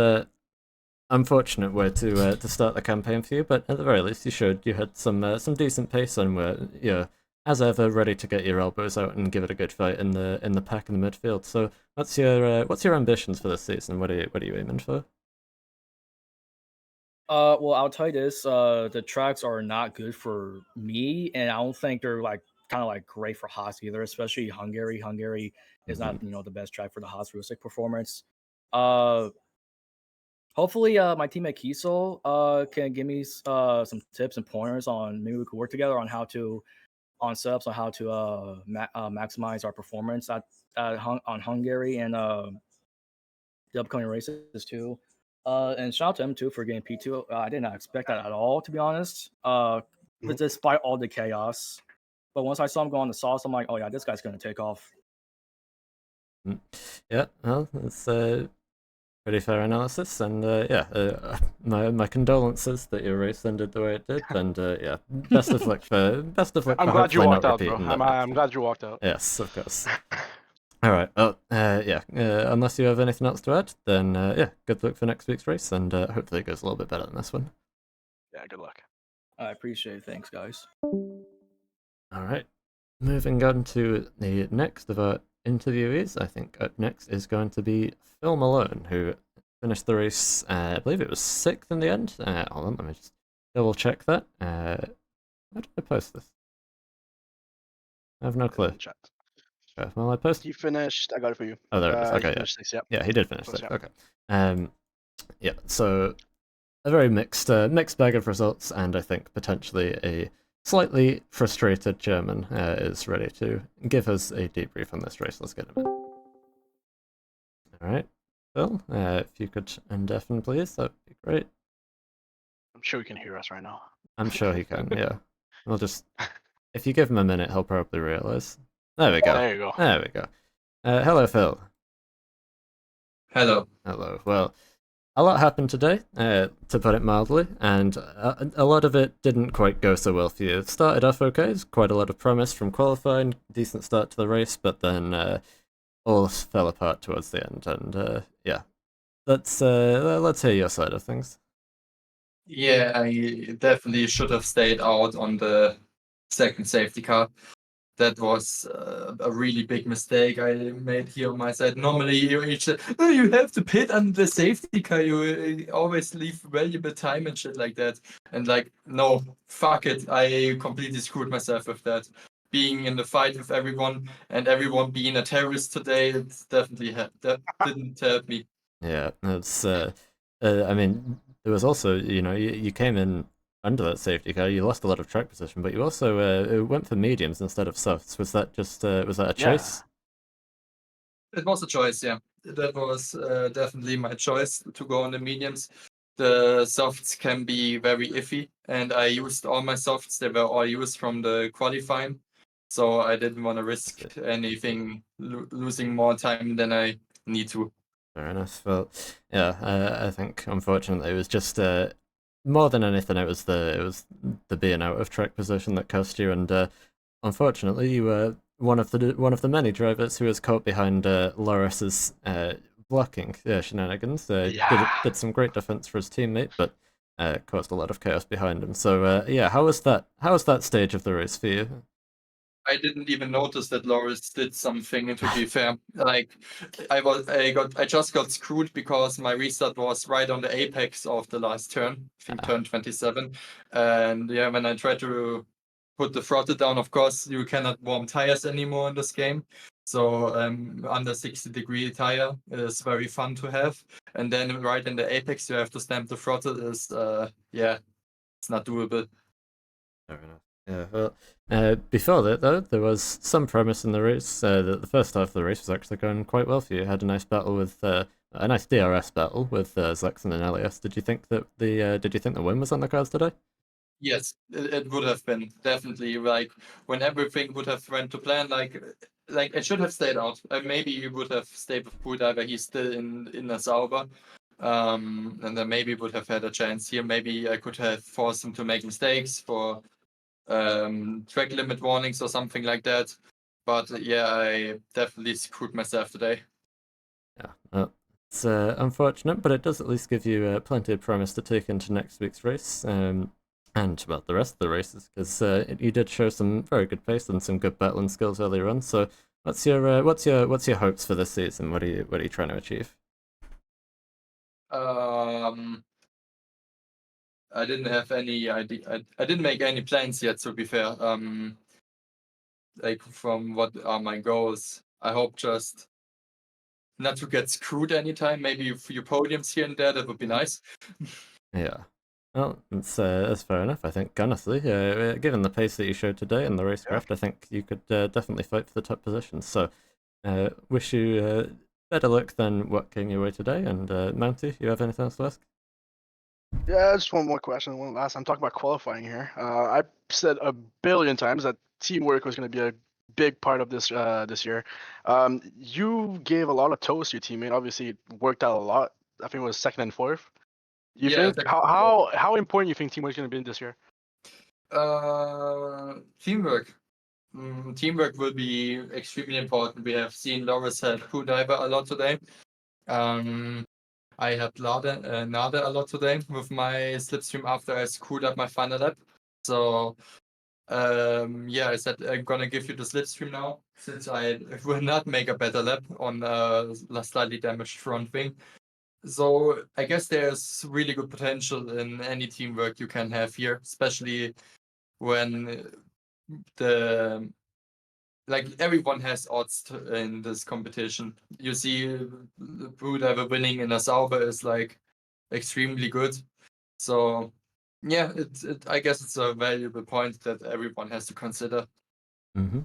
unfortunate way to start the campaign for you, but at the very least, you showed you had some decent pace and were as ever ready to get your elbows out and give it a good fight in the pack in the midfield. So, what's your ambitions for this season? What are you aiming for? well, I'll tell you this: the tracks are not good for me, and I don't think they're like kind of like great for Haas either, especially Hungary. Hungary is not the best track for the Haas realistic performance. Hopefully, my teammate Kiesel can give me some tips and pointers on maybe we could work together on how to on setups on how to maximize our performance on Hungary and the upcoming races too. And shout out to him too for getting P2. I did not expect that at all, to be honest. But despite all the chaos, but once I saw him go on the sauce, I'm like, oh yeah, this guy's gonna take off. Yeah, well, it's pretty fair analysis, and my condolences that your race ended the way it did, and yeah, best of luck for I'm glad you hopefully walked not out, bro. repeating that. I'm glad you walked out. Yes, of course. All right. Well, unless you have anything else to add, then yeah, good luck for next week's race, and hopefully it goes a little bit better than this one. Yeah, good luck. I appreciate it. Thanks, guys. All right. Moving on to the next of our interviewees, I think up next is going to be Phil Malone, who finished the race, I believe it was 6th in the end. Hold on, let me just double check that. Where did I post this? I have no clue. Chat. Okay, well, I posted. He finished. I got it for you. Oh, there it is. Okay, he yeah. finished 6th, Yeah, he did finish Close, 6th. Okay. Yeah, so a very mixed bag of results, and I think potentially a slightly frustrated German is ready to give us a debrief on this race. Let's get him in. All right, Phil, if you could deafen, please, that'd be great. I'm sure he can hear us right now. I'm sure he can, yeah. We'll just, if you give him a minute, he'll probably realize. There we go. There you go. There we go. Hello, Phil. Hello. Hello. Well, a lot happened today, to put it mildly, and a lot of it didn't quite go so well for you. It started off okay, it's quite a lot of promise from qualifying, decent start to the race, but then all fell apart towards the end, and yeah. Let's hear your side of things. Yeah, I definitely should have stayed out on the second safety car. That was a really big mistake I made here on my side. Normally, you have to pit under the safety car. You always leave valuable time and shit like that. And like, no, fuck it. I completely screwed myself with that. Being in the fight with everyone and everyone being a terrorist today, it's definitely that didn't help me. Yeah, it's. I mean, there was also, you came in under that safety car. You lost a lot of track position, but you also went for mediums instead of softs. Was that just was that a choice? It was a choice, yeah. That was definitely my choice to go on the mediums. The softs can be very iffy, and I used all my softs. They were all used from the qualifying, so I didn't want to risk anything, losing more time than I need to. Fair enough. Well, yeah, I think unfortunately it was just more than anything, it was the being out of track position that cost you, and unfortunately you were one of the many drivers who was caught behind Loris's blocking shenanigans. Did some great defense for his teammate, but caused a lot of chaos behind him. So yeah, how was that stage of the race for you? I didn't even notice that Loris did something, to be fair. Like I just got screwed because my restart was right on the apex of the last turn, I think turn 27. And yeah, when I tried to put the throttle down, of course you cannot warm tires anymore in this game. So under 60-degree tire is very fun to have. And then right in the apex you have to stamp the throttle is yeah, it's not doable. Fair enough. Yeah, well, before that though, there was some promise in the race. The first half of the race was actually going quite well for you. You had a nice battle with a nice DRS battle with Zexon and Elias. Did you think that the win was on the cards today? Yes, it would have been definitely like when everything would have went to plan. Like it should have stayed out. Maybe he would have stayed with Pool Diver. He's still in a Sauber. And then maybe would have had a chance here. Maybe I could have forced him to make mistakes for track limit warnings or something like that. But yeah, I definitely screwed myself today. Yeah, well, it's unfortunate, but it does at least give you plenty of promise to take into next week's race. And about the rest of the races, because you did show some very good pace and some good battling skills earlier on. So, what's your hopes for this season? What are you trying to achieve? I didn't have any idea. I didn't make any plans yet, to be fair. Like from what are my goals? I hope just not to get screwed anytime. Maybe a few podiums here and there. That would be nice. Yeah. Well, that's fair enough. I think, honestly, given the pace that you showed today in the racecraft, I think you could definitely fight for the top position. So, wish you better luck than what came your way today. And Mountie, you have anything else to ask? Yeah, just one more question. One last. I'm talking about qualifying here. I said a billion times that teamwork was going to be a big part of this year. You gave a lot of toast to your teammate. Obviously, it worked out a lot. I think it was second and fourth. You Yeah, think how important you think teamwork is going to be this year? Teamwork. Teamwork will be extremely important. We have seen Loris had Diver a lot today. I had Nada a lot today with my slipstream after I screwed up my final lap. So yeah, I said I'm gonna give you the slipstream now since I will not make a better lap on a slightly damaged front wing. So I guess there's really good potential in any teamwork you can have here, especially when everyone has odds in this competition. You see, Diver winning in a Sauber is like extremely good. So yeah, I guess it's a valuable point that everyone has to consider. Mm-hmm.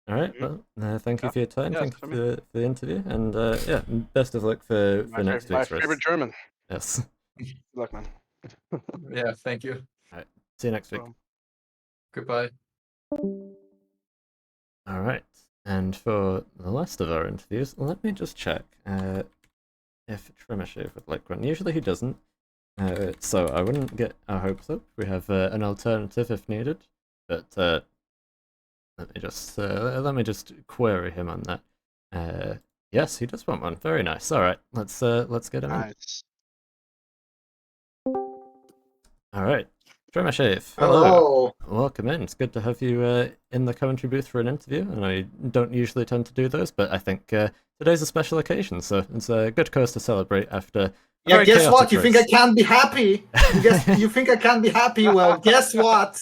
All right. Mhm. Well, thank you for your time. Yeah, Thank that's you for me. for the interview, and yeah, best of luck for next My week's race. favorite German. Yes. Good luck, man. Yeah, thank you. All right. See you next week. Well, Goodbye. All right. And for the last of our interviews, let me just check if Tremashev would like one. Usually he doesn't, so I wouldn't get our hopes up. We have an alternative if needed, but let me just query him on that. Yes, he does want one. Very nice. All right, let's get him in. nice. All right, Tremashev, hello. Hello. Welcome in. It's good to have you in the commentary booth for an interview, and I don't usually tend to do those, but I think today's a special occasion, so it's a good cause to celebrate after a Yeah, very guess what? chaotic You think I race. can't be happy? You think I can't be happy? Well, guess what?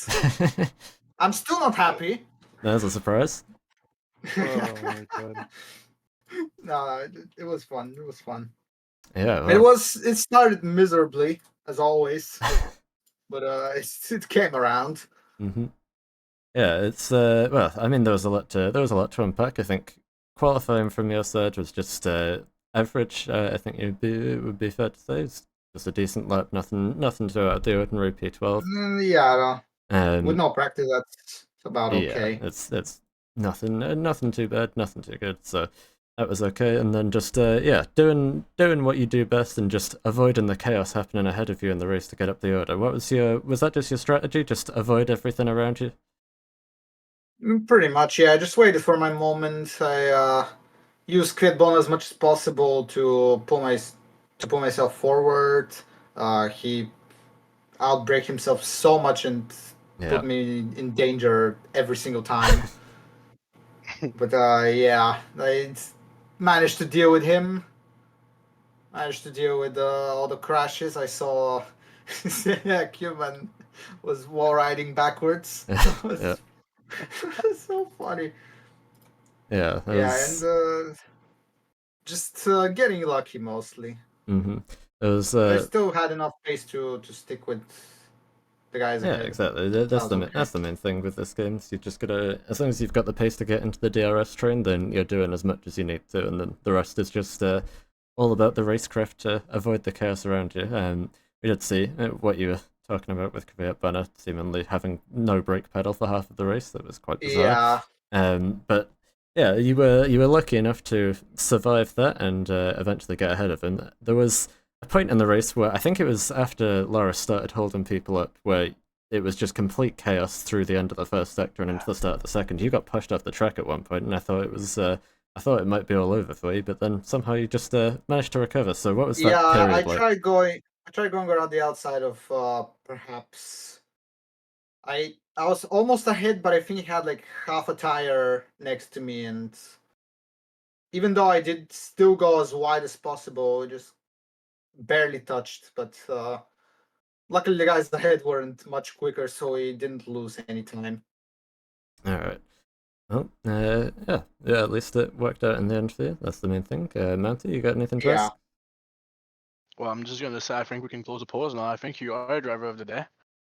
I'm still not happy. There's a surprise. Oh my god. No, it was fun. It was fun. Yeah, It started miserably as always, but it came around. hmm Yeah, it's well, I mean, there was a lot to unpack. I think qualifying from your side was just average. I think it would be fair to say it's just a decent lap, nothing too out of the ordinary P12. Yeah, with Um, no practice, that's about yeah, okay. it's nothing too bad, nothing too good. So that was okay. And then just yeah, doing what you do best and just avoiding the chaos happening ahead of you in the race to get up the order. Was that just your strategy? Just avoid everything around you? Pretty much, yeah. I just waited for my moment. I used Quidbon as much as possible to pull myself forward. He outbreak himself so much and Yeah. put me in danger every single time. But yeah, I managed to deal with him. Managed to deal with all the crashes. I saw Cuban was wall riding backwards. It was, Yeah. it was so funny. Yeah, And just getting lucky mostly. It was. I still had enough pace to stick with the guys Yeah, ahead. exactly. That's Okay. the main thing with this game. So you just gotta, as long as you've got the pace to get into the DRS train, then you're doing as much as you need to, and then the rest is just all about the racecraft to avoid the chaos around you. We did see what you were talking about with Kvyat Banner seemingly having no brake pedal for half of the race. That was quite bizarre. Yeah. But yeah, you were lucky enough to survive that and eventually get ahead of him. There was a point in the race where I think it was after Laura started holding people up, where it was just complete chaos through the end of the first sector and into the start of the second. You got pushed off the track at one point, and I thought it might be all over for you, but then somehow you just managed to recover. So what was that Yeah, period I like? tried going around the outside of perhaps I was almost ahead, but I think he had like half a tire next to me, and even though I did still go as wide as possible, it just barely touched. But luckily the guys ahead weren't much quicker, so he didn't lose any time. All right. Well, yeah. At least it worked out in the end for you. That's the main thing. Mountie, you got anything to Yeah. ask? Well, I'm just gonna say I think we can close the polls now. I think you are driver of the day.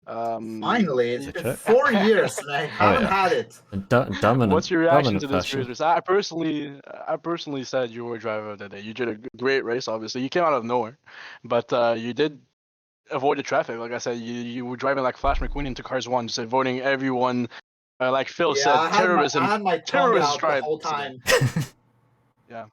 Finally, it's Good been check. 4 years and I haven't yeah. had it. Dominant. What's your reaction dominant to this fashion. race? I personally said you were driver of the day. You did a great race. Obviously, you came out of nowhere, but you did avoid the traffic. Like I said, you were driving like Flash McQueen into cars one, just avoiding everyone. Like Phil Yeah, said, I terrorism. had my tongue terrorist out the stripes whole today. time. Yeah.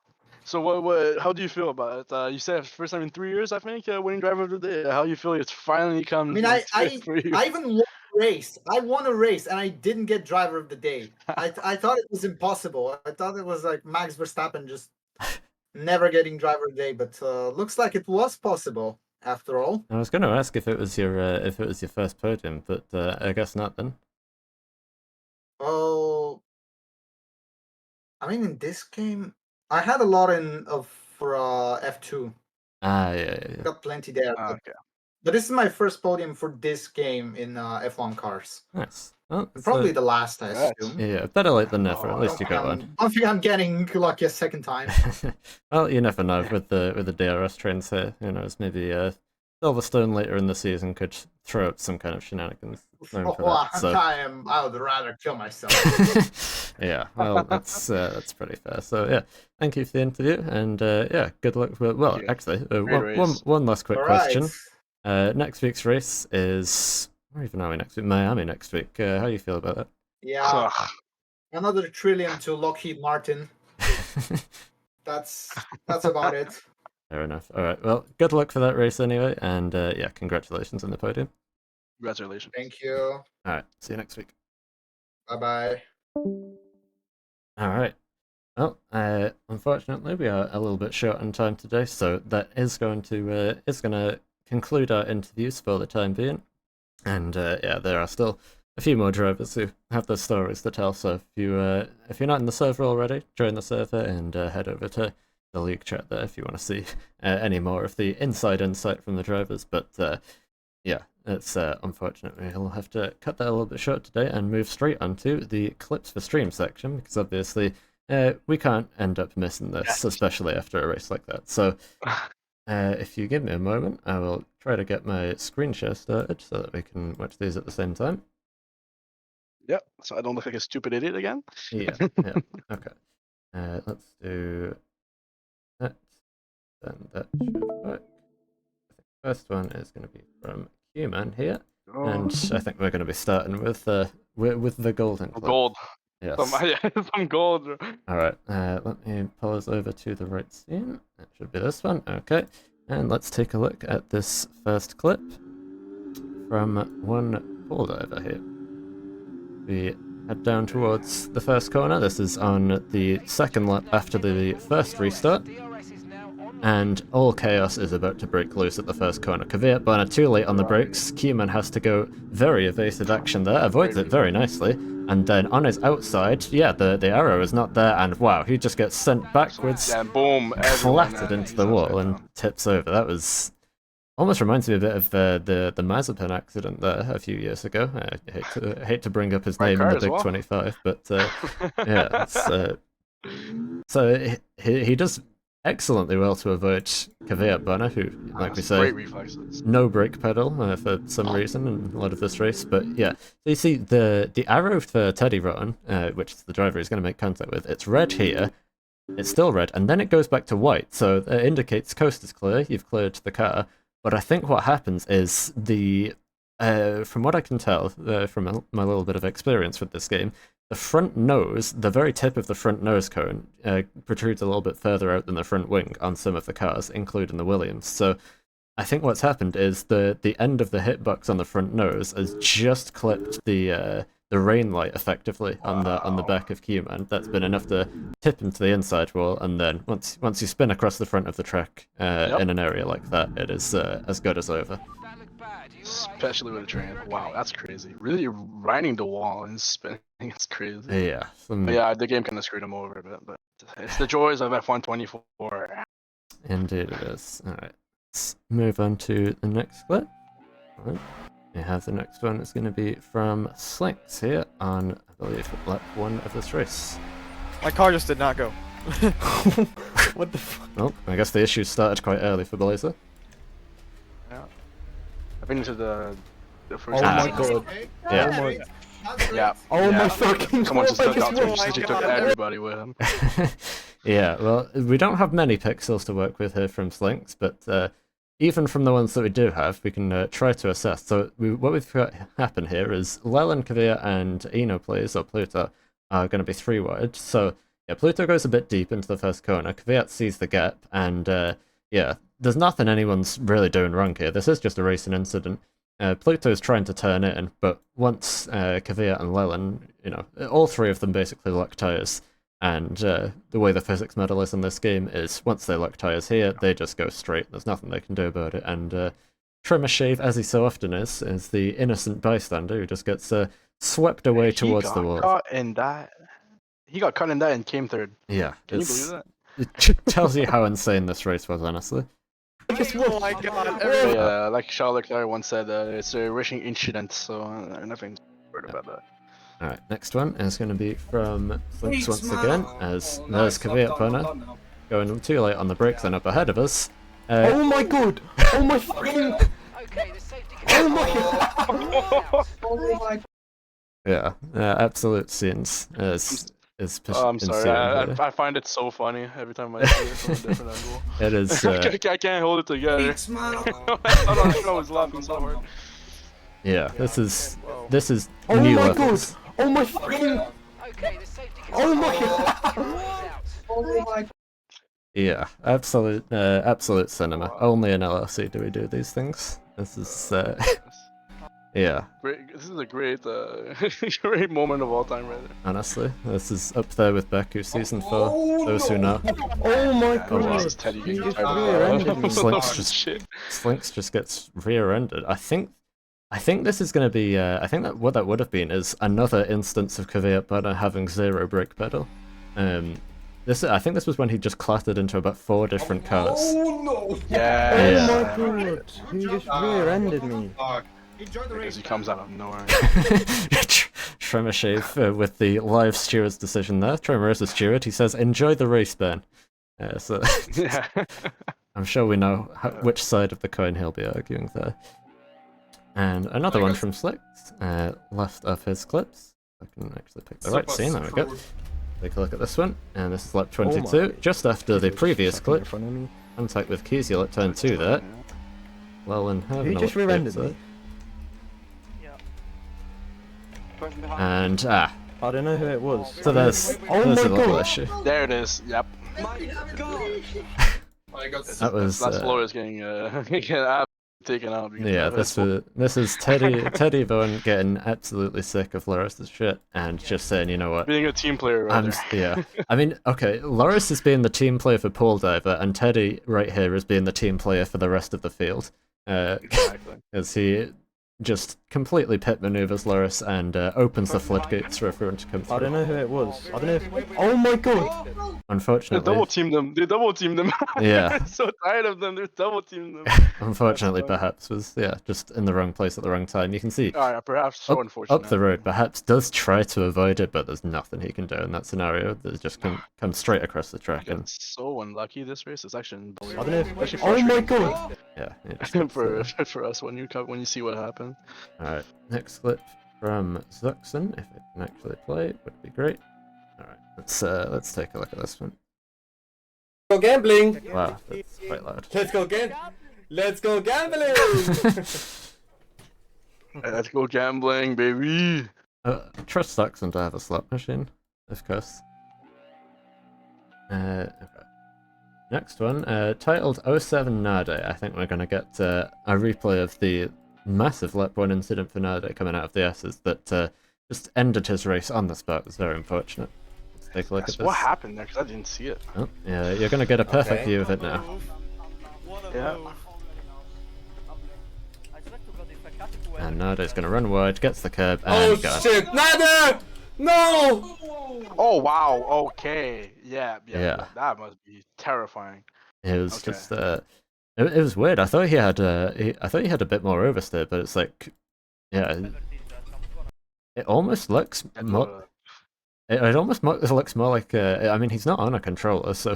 So what? How do you feel about it? You said first time in 3 years, I think, winning driver of the day. How you feel it's finally come I mean, for you? I even won a race. I won a race and I didn't get driver of the day. I thought it was impossible. I thought it was like Max Verstappen just never getting driver of the day, but looks like it was possible after all. I was going to ask if it was your first podium, but I guess not then. Oh, I mean, in this game, I had a lot for F2. Yeah. Got plenty there. Okay. But this is my first podium for this game in F1 cars. Nice. Well, Probably the last, I Congrats. assume. Yeah, better late than never. Oh, At least you got one. I don't think I'm getting lucky a second time. Well, you never know with the DRS trains here. Who knows? Maybe Silverstone later in the season could throw up some kind of shenanigans. known for that, so. I would rather kill myself. Yeah, well, that's pretty fair. So yeah, thank you for the interview, and yeah, good luck. Well, actually, one last quick question. Next week's race is where even are we next week? Miami next week. How do you feel about that? Yeah, another trillion to Lockheed Martin. That's about it. Fair enough. All right. Well, good luck for that race anyway, and yeah, congratulations on the podium. Congratulations. Thank you. All right. See you next week. Bye bye. All right. Well, unfortunately, we are a little bit short on time today, so that is going to conclude our interviews for the time being. And yeah, there are still a few more drivers who have their stories to tell. So if you're not in the server already, join the server and head over to the league chat there if you want to see any more of the inside insight from the drivers. But yeah, it's unfortunately we'll have to cut that a little bit short today and move straight onto the clips for stream section, because obviously we can't end up missing this, especially after a race like that. So if you give me a moment, I will try to get my screen share started so that we can watch these at the same time. Yep, so I don't look like a stupid idiot again. Yeah, yeah, okay. Let's do that, then that should work. I think the first one is going to be from Q-Man here, and I think we're going to be starting with the golden clip. Gold. Yes. Some gold. All right, let me pause over to the right scene. That should be this one. Okay, and let's take a look at this first clip from one pole diver here. We head down towards the first corner. This is on the second lap after the first restart, and all chaos is about to break loose at the first corner. Kvyat Bonner too late on the brakes. Q-Man has to go very evasive action there, avoids it very nicely, and then on his outside, yeah, the arrow is not there, and wow, he just gets sent backwards, and boom, clattered into the wall and tips over. That was almost reminds me a bit of the Mazepin accident there a few years ago. I hate to bring up his name in the Big 25, but yeah, so he does excellently well to avoid Kvyat Bonner, who, like we say, no brake pedal for some reason in a lot of this race. But yeah, so you see the arrow for Teddy Rotten, which is the driver he's going to make contact with, it's red here, it's still red, and then it goes back to white, so it indicates coast is clear, you've cleared the car. But I think what happens is from what I can tell from my little bit of experience with this game, the front nose, the very tip of the front nose cone, protrudes a little bit further out than the front wing on some of the cars, including the Williams. So I think what's happened is the end of the hitbox on the front nose has just clipped the rain light effectively on the back of Q-Man. That's been enough to tip him to the inside wall, and then once you spin across the front of the track in an area like that, it is as good as over. Especially with a train. Wow, that's crazy. Really riding the wall and spinning, it's crazy. Yeah. But yeah, the game kind of screwed him over a bit, but it's the joys of F1 24. Indeed it is. Alright, let's move on to the next clip. Right. We have the next one. It's going to be from Slinks here on, I believe, lap 1 of this race. My car just did not go. What the fuck? Well, I guess the issue started quite early for Blazer. Yeah. I think this is the first. Oh my time. god. Yeah. Oh my- Yeah. Oh yeah. my fucking Come on, just god. took out there. Just took everybody with him. Yeah, well, we don't have many pixels to work with here from Slinks, but even from the ones that we do have, we can try to assess. So what we've got happen here is Leland, Kavir, and Eno players, or Pluto, are going to be 3 wide. So yeah, Pluto goes a bit deep into the first corner. Kavir sees the gap, and yeah, there's nothing anyone's really doing wrong here. This is just a racing incident. Pluto's trying to turn it in, but once Kavir and Leland, you know, all 3 of them basically lock tires. And the way the physics model is in this game is once they lock tires here, they just go straight. There's nothing they can do about it. And Trimmer Shave, as he so often is the innocent bystander who just gets swept away towards the wall. Caught in that. He got caught in that and came third. Yeah, Can you believe that? it tells you how insane this race was, honestly. Oh my god! Yeah, like Charles Leclerc once said, it's a racing incident, so nothing worried about that. Alright, next one is going to be from Slinks once again, as there's Kavir Punner going too late on the brakes and up ahead of us. Oh my god! Oh my fucking... Oh my... Oh my Yeah, absolute scenes is I'm sorry, ensuing here. I find it so funny every time I see it from a different angle. It is. I can't hold it together. I was laughing so hard. Yeah, this is Oh new my levels. god! Oh my fucking... Oh my... Oh my Yeah, absolute cinema. Only in LRC do we do these things. This is yeah. This is a great, great moment of all time, right there. Honestly, this is up there with Baku season 4. Those who know. Oh my Oh, wow, god! this is Teddy getting just tired rear-ended me. Slinks of just shit. Slinks just gets rear-ended. I think this is going to be. I think that what that would have been is another instance of Kvyat Banner having 0 brake pedal. I think this was when he just clattered into about 4 different cars. Oh no! Yeah. Oh my god! He just rear-ended me. Fuck. Because he comes out of nowhere. Trimmer Shave with the live steward's decision there. Trimmer is a steward. He says, "Enjoy the race, Ben." So Yeah. I'm sure we know which side of the coin he'll be arguing there. And another one from Slicks, left of his clips. I can actually pick the right scene. There we go. Take a look at this one, and this is lap 22, just after the previous clip. Contact with Kizil at turn 2 there. Leland having He just rear-ended me. And I don't know who it was. so there's Oh a my little god! issue. There it is. Yep. I got That was That's Flores getting taken out. because yeah. of his This is Teddy Bowen getting absolutely sick of Loris's shit and just saying, you know what? being a team player. Right there. Yeah. I mean, okay, Loris is being the team player for Pole Diver, and Teddy right here is being the team player for the rest of the field. Exactly. As he just completely pit maneuvers Loris and opens the floodgates for everyone to come through. I don't know who it was. I don't know if... Oh my god! They Unfortunately, double teamed them. They double teamed them. Yeah. They're so tired of them. They're double teaming them. unfortunately, That's funny. perhaps was just in the wrong place at the wrong time. You can see Alright, perhaps so unfortunate. up the road, perhaps does try to avoid it, but there's nothing he can do in that scenario. There's just come straight across the track, and It's so unlucky this race. It's actually I don't know unbelievable. if... Oh my god! yeah. It just gets, for us when you see what happened. Alright, next clip from Zuxon, if it can actually play, would be great. Alright, let's take a look at this one. Go gambling! Wow, that's quite loud. Let's go Let's go gambling! Let's go gambling, baby. Trust Zuxon to have a slot machine, of course. Okay. Next one, titled 07 Nade. I think we're gonna get a replay of the massive lap 1 incident for Nade coming out of the S's that just ended his race on the spot. It was very unfortunate. Let's take a look at this. What happened there? Because I didn't see it. Oh, yeah, you're gonna get a perfect view of it now. Yeah. And Nade's gonna run wide, gets the curb, and Oh got shit! Nada! No! Oh wow. Okay. Yeah. Yeah. That must be terrifying. it was Okay. just it was weird. I thought he had a bit more oversteer, but it's like, yeah, it almost looks more. It almost looks more like. I mean, he's not on a controller, so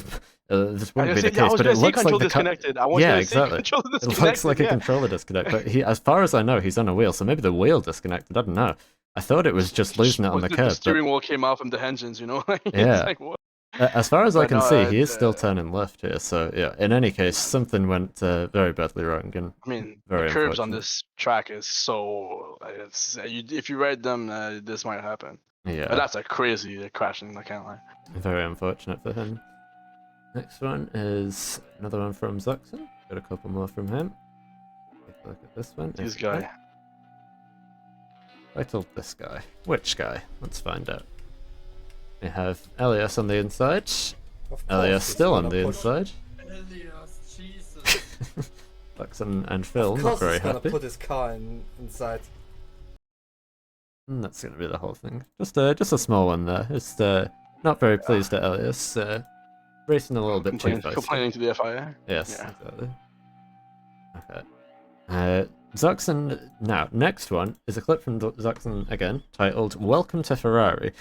this wouldn't be the I case. was But gonna it say looks like control the disconnected. I was yeah, gonna say exactly. control It looks disconnected, like a yeah. controller disconnect, but he, as far as I know, he's on a wheel. So maybe the wheel disconnected. I don't know. I thought it was just losing it on the The curb. But steering wheel came out from the engines, you know. It's yeah. like, what? As far as I But can no, see, he is still turning left here. So yeah. In any case, something went very badly wrong, and I mean, very the curves on unfortunate. this track is so. It's if you ride them, this might happen. But Yeah, that's a crazy crashing. I can't lie. very unfortunate for him. Next one is another one from Zuxon. Got a couple more from him. Take a look at this one. This Is it guy. him? I told this guy. Which guy? Let's find out. We have Elias on the inside. Of course Elias he's still on gonna the push- inside. Elias, Jesus. Zuxon and Phil Of not course very he's gonna happy. put his car inside. And that's going to be the whole thing. Just a small one there. Just not very pleased at Elias. Racing a little bit too fast. Complaining to the FIA. Yes, Yeah. exactly. Okay. Zuxon. Now, next one is a clip from Zuxon again, titled "Welcome to Ferrari."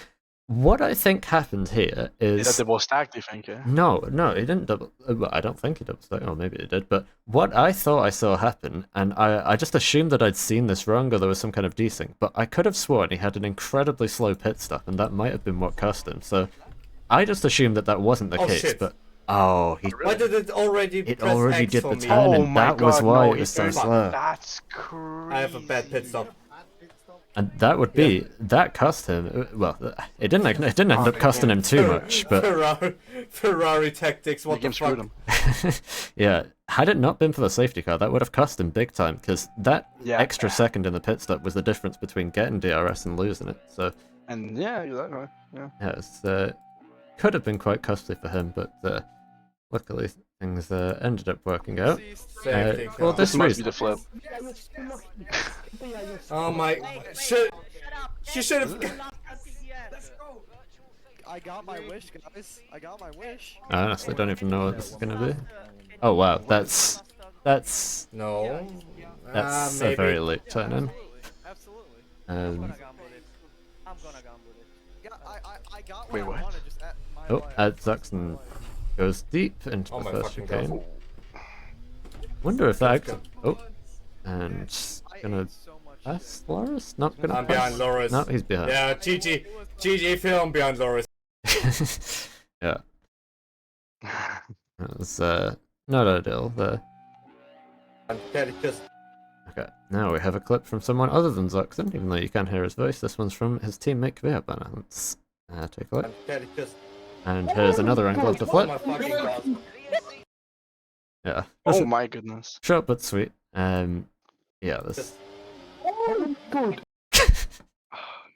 What I think happened here Is that is the ball stacked? You think? Yeah. no, he didn't double. Well, I don't think he double stacked. Or maybe he did. But what I thought I saw happen, and I just assumed that I'd seen this wrong, or there was some kind of desync. But I could have sworn he had an incredibly slow pit stop, and that might have been what cost him. So I just assumed that wasn't the Oh, case. shit. But he Why did it already It press already X did for the me? turn, Oh and my that was God, why no, it was he so turned- slow. That's crazy. I have a bad pit stop. And that would be that cost him. Well, it didn't end up costing him too much, but Ferrari tactics. What The the game fuck? screwed him. yeah, had it not been for the safety car, that would have cost him big time, because that Yeah. extra second in the pit stop was the difference between getting DRS and losing it. So And yeah, exactly. Yeah. yeah, it's could have been quite costly for him, but luckily things ended up working out. Safety For car. this This must be reason, the flip. Oh my! She should have. I got my wish, guys. I got my wish. I honestly don't even know what this is gonna be. Oh wow, that's No. a Maybe. very late turn in. Absolutely. Um, I'm gonna gamble it. Yeah, I got what Wait, I what? wanted, just at my Oh, life. Zuxon goes deep into Oh the my first fucking chicane. God. Wonder if that. Let's Oh, and I gonna ate so much pass Loris? Not gonna I'm pass. behind Loris. No, he's behind. Yeah, GG film behind Loris. Yeah, that was not ideal there. And Teddy just Okay, now we have a clip from someone other than Zuxon, even though you can hear his voice. This one's from his teammate Kveabana. Let's take a look. and Teddy just. And here's another angle of the Oh flip. my fucking God. Yeah, Oh my goodness. short but sweet. Yeah, this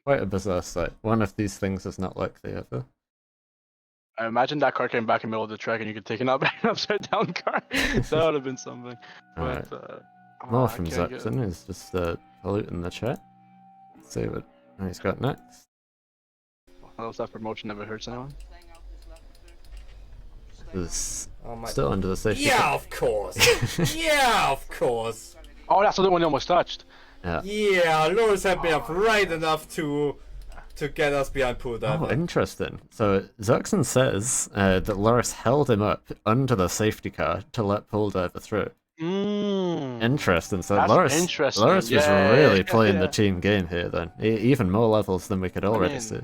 quite a bizarre sight. One of these things is not like the other. I imagine that car came back in the middle of the track and you could take an upside down car. That would have been something. Alright, But more I from can't get- Zuxon, who's just polluting the chat. Let's see what he's got next. How's that promotion never hurts anyone? This Oh my. still under the safety. Yeah, of course. Yeah, of course. Oh, that's the one you almost touched. Yeah, Loris had been up right enough to get us behind pool Oh, diver. interesting. So Zuxon says that Loris held him up under the safety car to let Pull Diver through. Interesting. So That's Loris interesting. was Yeah, really yeah, playing yeah. the team game here then. Even more levels than we could already mean, see.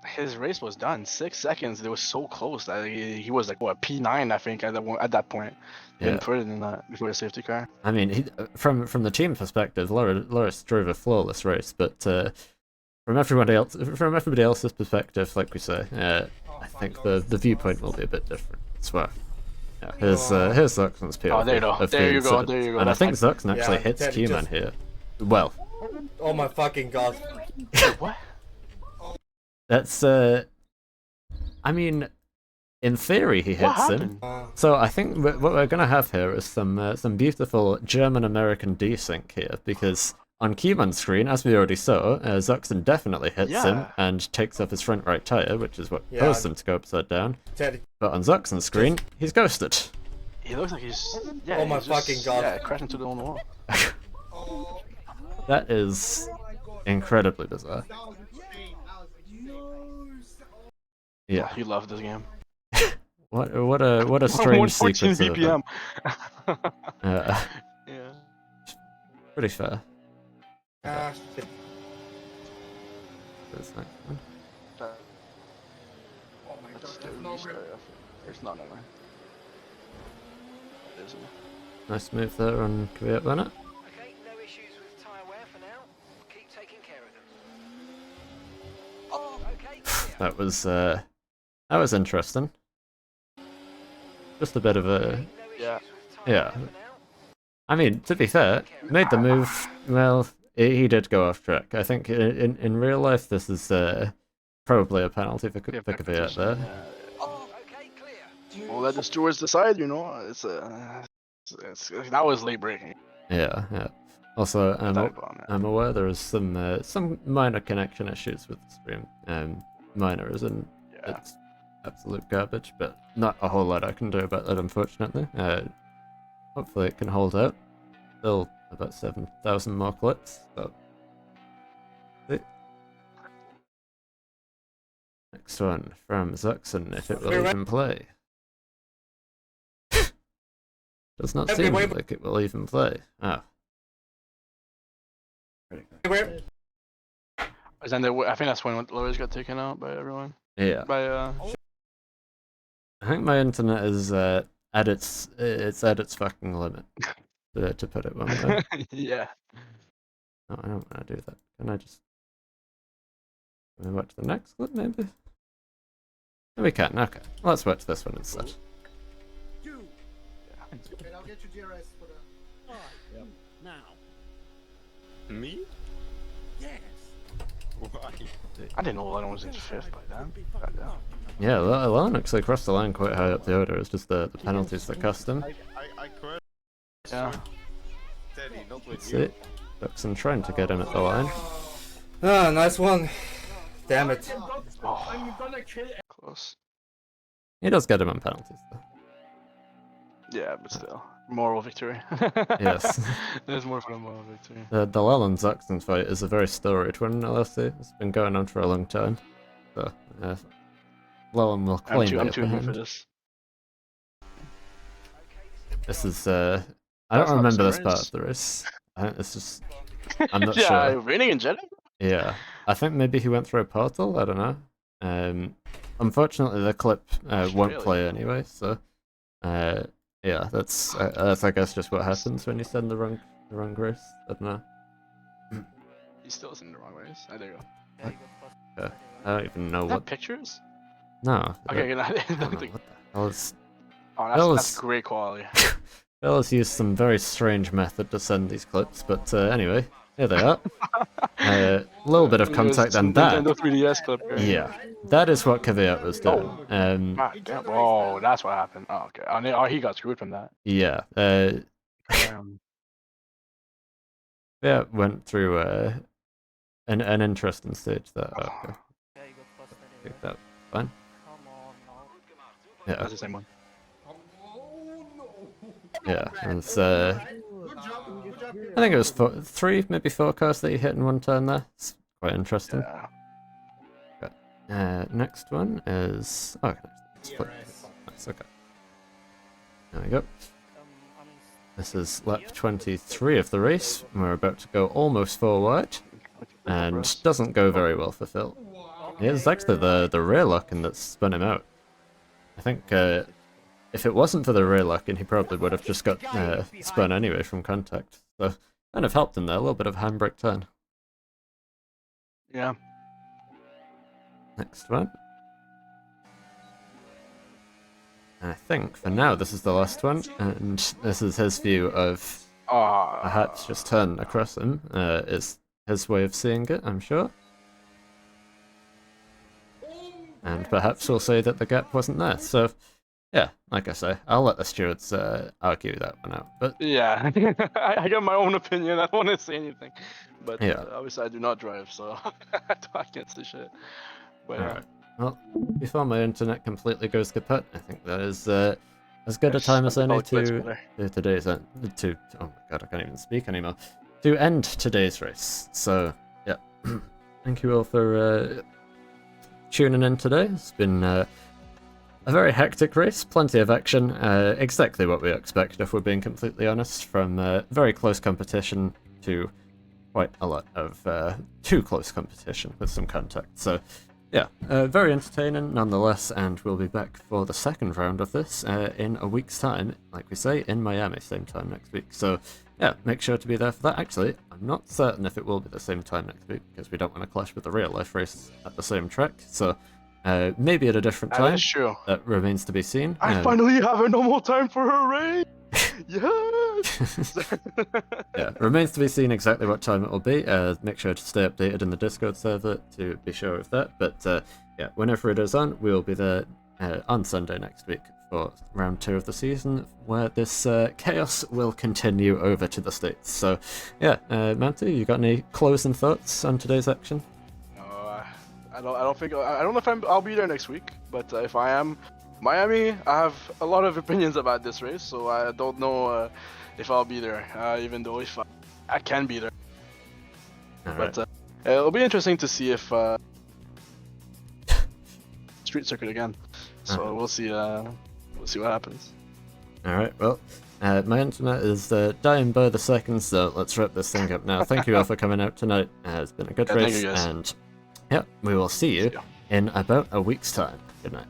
His race was done 6 seconds. It was so close that he was like what P9 I think at that point. He Yeah. didn't put it in that before the safety car. I mean, from the team perspective, Loris drove a flawless race, but from everybody else's perspective, like we say, I think the viewpoint will be a bit different. I swear. Yeah, here's Zuxon's POV. Oh, there you go. of There the you go. incident. There you go. And I That's think fine. Zuxon actually Yeah, hits Teddy Q-Man just- here. Well, Oh my fucking God. What? that's I mean, in theory he What hits him. happened? So I think what we're gonna have here is some beautiful German-American desync here, because on Q-Man's screen, as we already saw, Zuxon definitely hits him Yeah. and takes off his front right tire, which is what Yeah. caused him to go upside down. Teddy. But on Zuxon's screen, he's ghosted. He looks like he's yeah. Oh my he's just, fucking God. Yeah, crashing to the wall. That is incredibly bizarre. Yeah. He loved this game. What a strange 114 sequence of events. BPM. Yeah. Yeah. Pretty fair. Ah, shit. This next one. Oh my god, Let's do there's no restart. grip. There's not anywhere. There isn't. Nice move there on Kvyat Bennett. Okay, no issues with tyre wear for now. Keep taking care of them. Oh, Okay, clear. That was interesting. Just a bit of a No issues Yeah. with tyre yeah. wear for now. I mean, to be fair, made the move. Well, he did go off track. I think in real life this is probably a penalty for Yeah, Kvyat there. oh, Okay, clear. We'll let the stewards decide, you know. That was late breaking. Yeah, yeah. Also, Type on it. I'm aware there is some minor connection issues with the stream. Minor as in Yeah. it's absolute garbage, but not a whole lot I can do about that, unfortunately. Hopefully it can hold out. Still about 7,000 more clips, so. Next one from Zuxon, if it will even play. Does not seem like it will even play. Ah. Where? And I think that's when Loris got taken out by everyone. Yeah. By I think my internet is at its fucking limit. To put it one way. yeah. No, I don't want to do that. Can I just can we watch the next clip maybe? No, we can, okay. Let's watch this one instead. Wait, I'll get you GRS for the. Now. Me? Yes. Why? I didn't know Lennon was in fifth by then. Goddamn. Yeah, Alon actually crossed the line quite high up the order. It's just the penalties that cost him. I correct. Yeah. Steady, not with That's you. it. Duxon trying to get him at the line. Ah, nice one. Damn it. Oh, close. He does get him on penalties though. Yeah, but still. Moral victory. Yes. There's more for the moral victory. The Leland Zuxon fight is a very storied one in LRC. It's been going on for a long time. So, Leland will claim I'm it too at the new for end. this. This is, I don't That's not remember the this part race. of the race. I think it's just, I'm not yeah, sure. raining in Jeddah? Yeah. I think maybe he went through a portal, I don't know. Unfortunately the clip won't play anyway, so, yeah, that's I guess just what happens when you send the wrong race. I don't know. He's still in the wrong race. Oh, there you go. Yeah, you got busted. I don't even know Is that what. pictures? No. Okay, good. I I didn't don't know think. what the hell is. Oh, that that's was- great quality. Fellas used some very strange method to send these clips, but anyway, here they are. A little bit of contact and that. Nintendo 3DS clip. Right? Yeah, that is what Kvyat was doing. Ah, damn. Oh, that's what happened. Oh, okay. Oh, he got screwed from that. Yeah, Damn. Kvyat went through an interesting stage there. Okay, Yeah, you got busted I anyway. think that's fine. Come on now. Yeah, That's the same one. yeah, it's Good job. Good job. I think it was three, maybe four cars that he hit in one turn there. It's quite interesting. Yeah. Next one is... Oh, okay. GRS. Nice, okay. There we go. I mean, This is lap 23 of the race. We're about to go almost 4 wide. And doesn't go very well for Phil. It's actually the rear locking that spun him out. I think if it wasn't for the rear locking, he probably would have just got spun anyway from contact. So kind of helped him there, a little bit of handbrake turn. Yeah. Next one. And I think for now this is the last one, and this is his view of perhaps just turn across him. Is his way of seeing it, I'm sure. And perhaps we'll say that the gap wasn't there. So, yeah, like I say, I'll let the stewards argue that one out. But Yeah. I got my own opinion. I don't want to say anything. But Yeah. obviously I do not drive, so I can't say shit. But yeah. alright. Well, before my internet completely goes kaput, I think that is as good a time as any to today's oh my god, I can't even speak anymore. To end today's race. So, yeah, thank you all for tuning in today. It's been a very hectic race, plenty of action, exactly what we expect if we're being completely honest, from very close competition to quite a lot of too close competition with some contact. So yeah, very entertaining nonetheless, and we'll be back for the second round of this in a week's time, like we say, in Miami, same time next week. So yeah, make sure to be there for that. Actually, I'm not certain if it will be the same time next week, because we don't want to clash with the real life race at the same track, so maybe at a different time. That's true. That remains to be seen. I finally have a normal time for a race! Yes! Yeah, remains to be seen exactly what time it will be. Make sure to stay updated in the Discord server to be sure of that. But yeah, whenever it is on, we'll be there on Sunday next week for round 2 of the season, where this chaos will continue over to the States. So yeah, Mountie, you got any closing thoughts on today's action? I don't know if I'll be there next week, but if I am, Miami, I have a lot of opinions about this race, so I don't know if I'll be there, even though if I can be there. Alright. But it'll be interesting to see if street circuit again. So we'll see what happens. Alright, well, my internet is dying by the second, so let's wrap this thing up now. Thank you all for coming out tonight. It's been a good Yeah, thank race, you guys. and yeah, we will see you in about a week's time. Good night.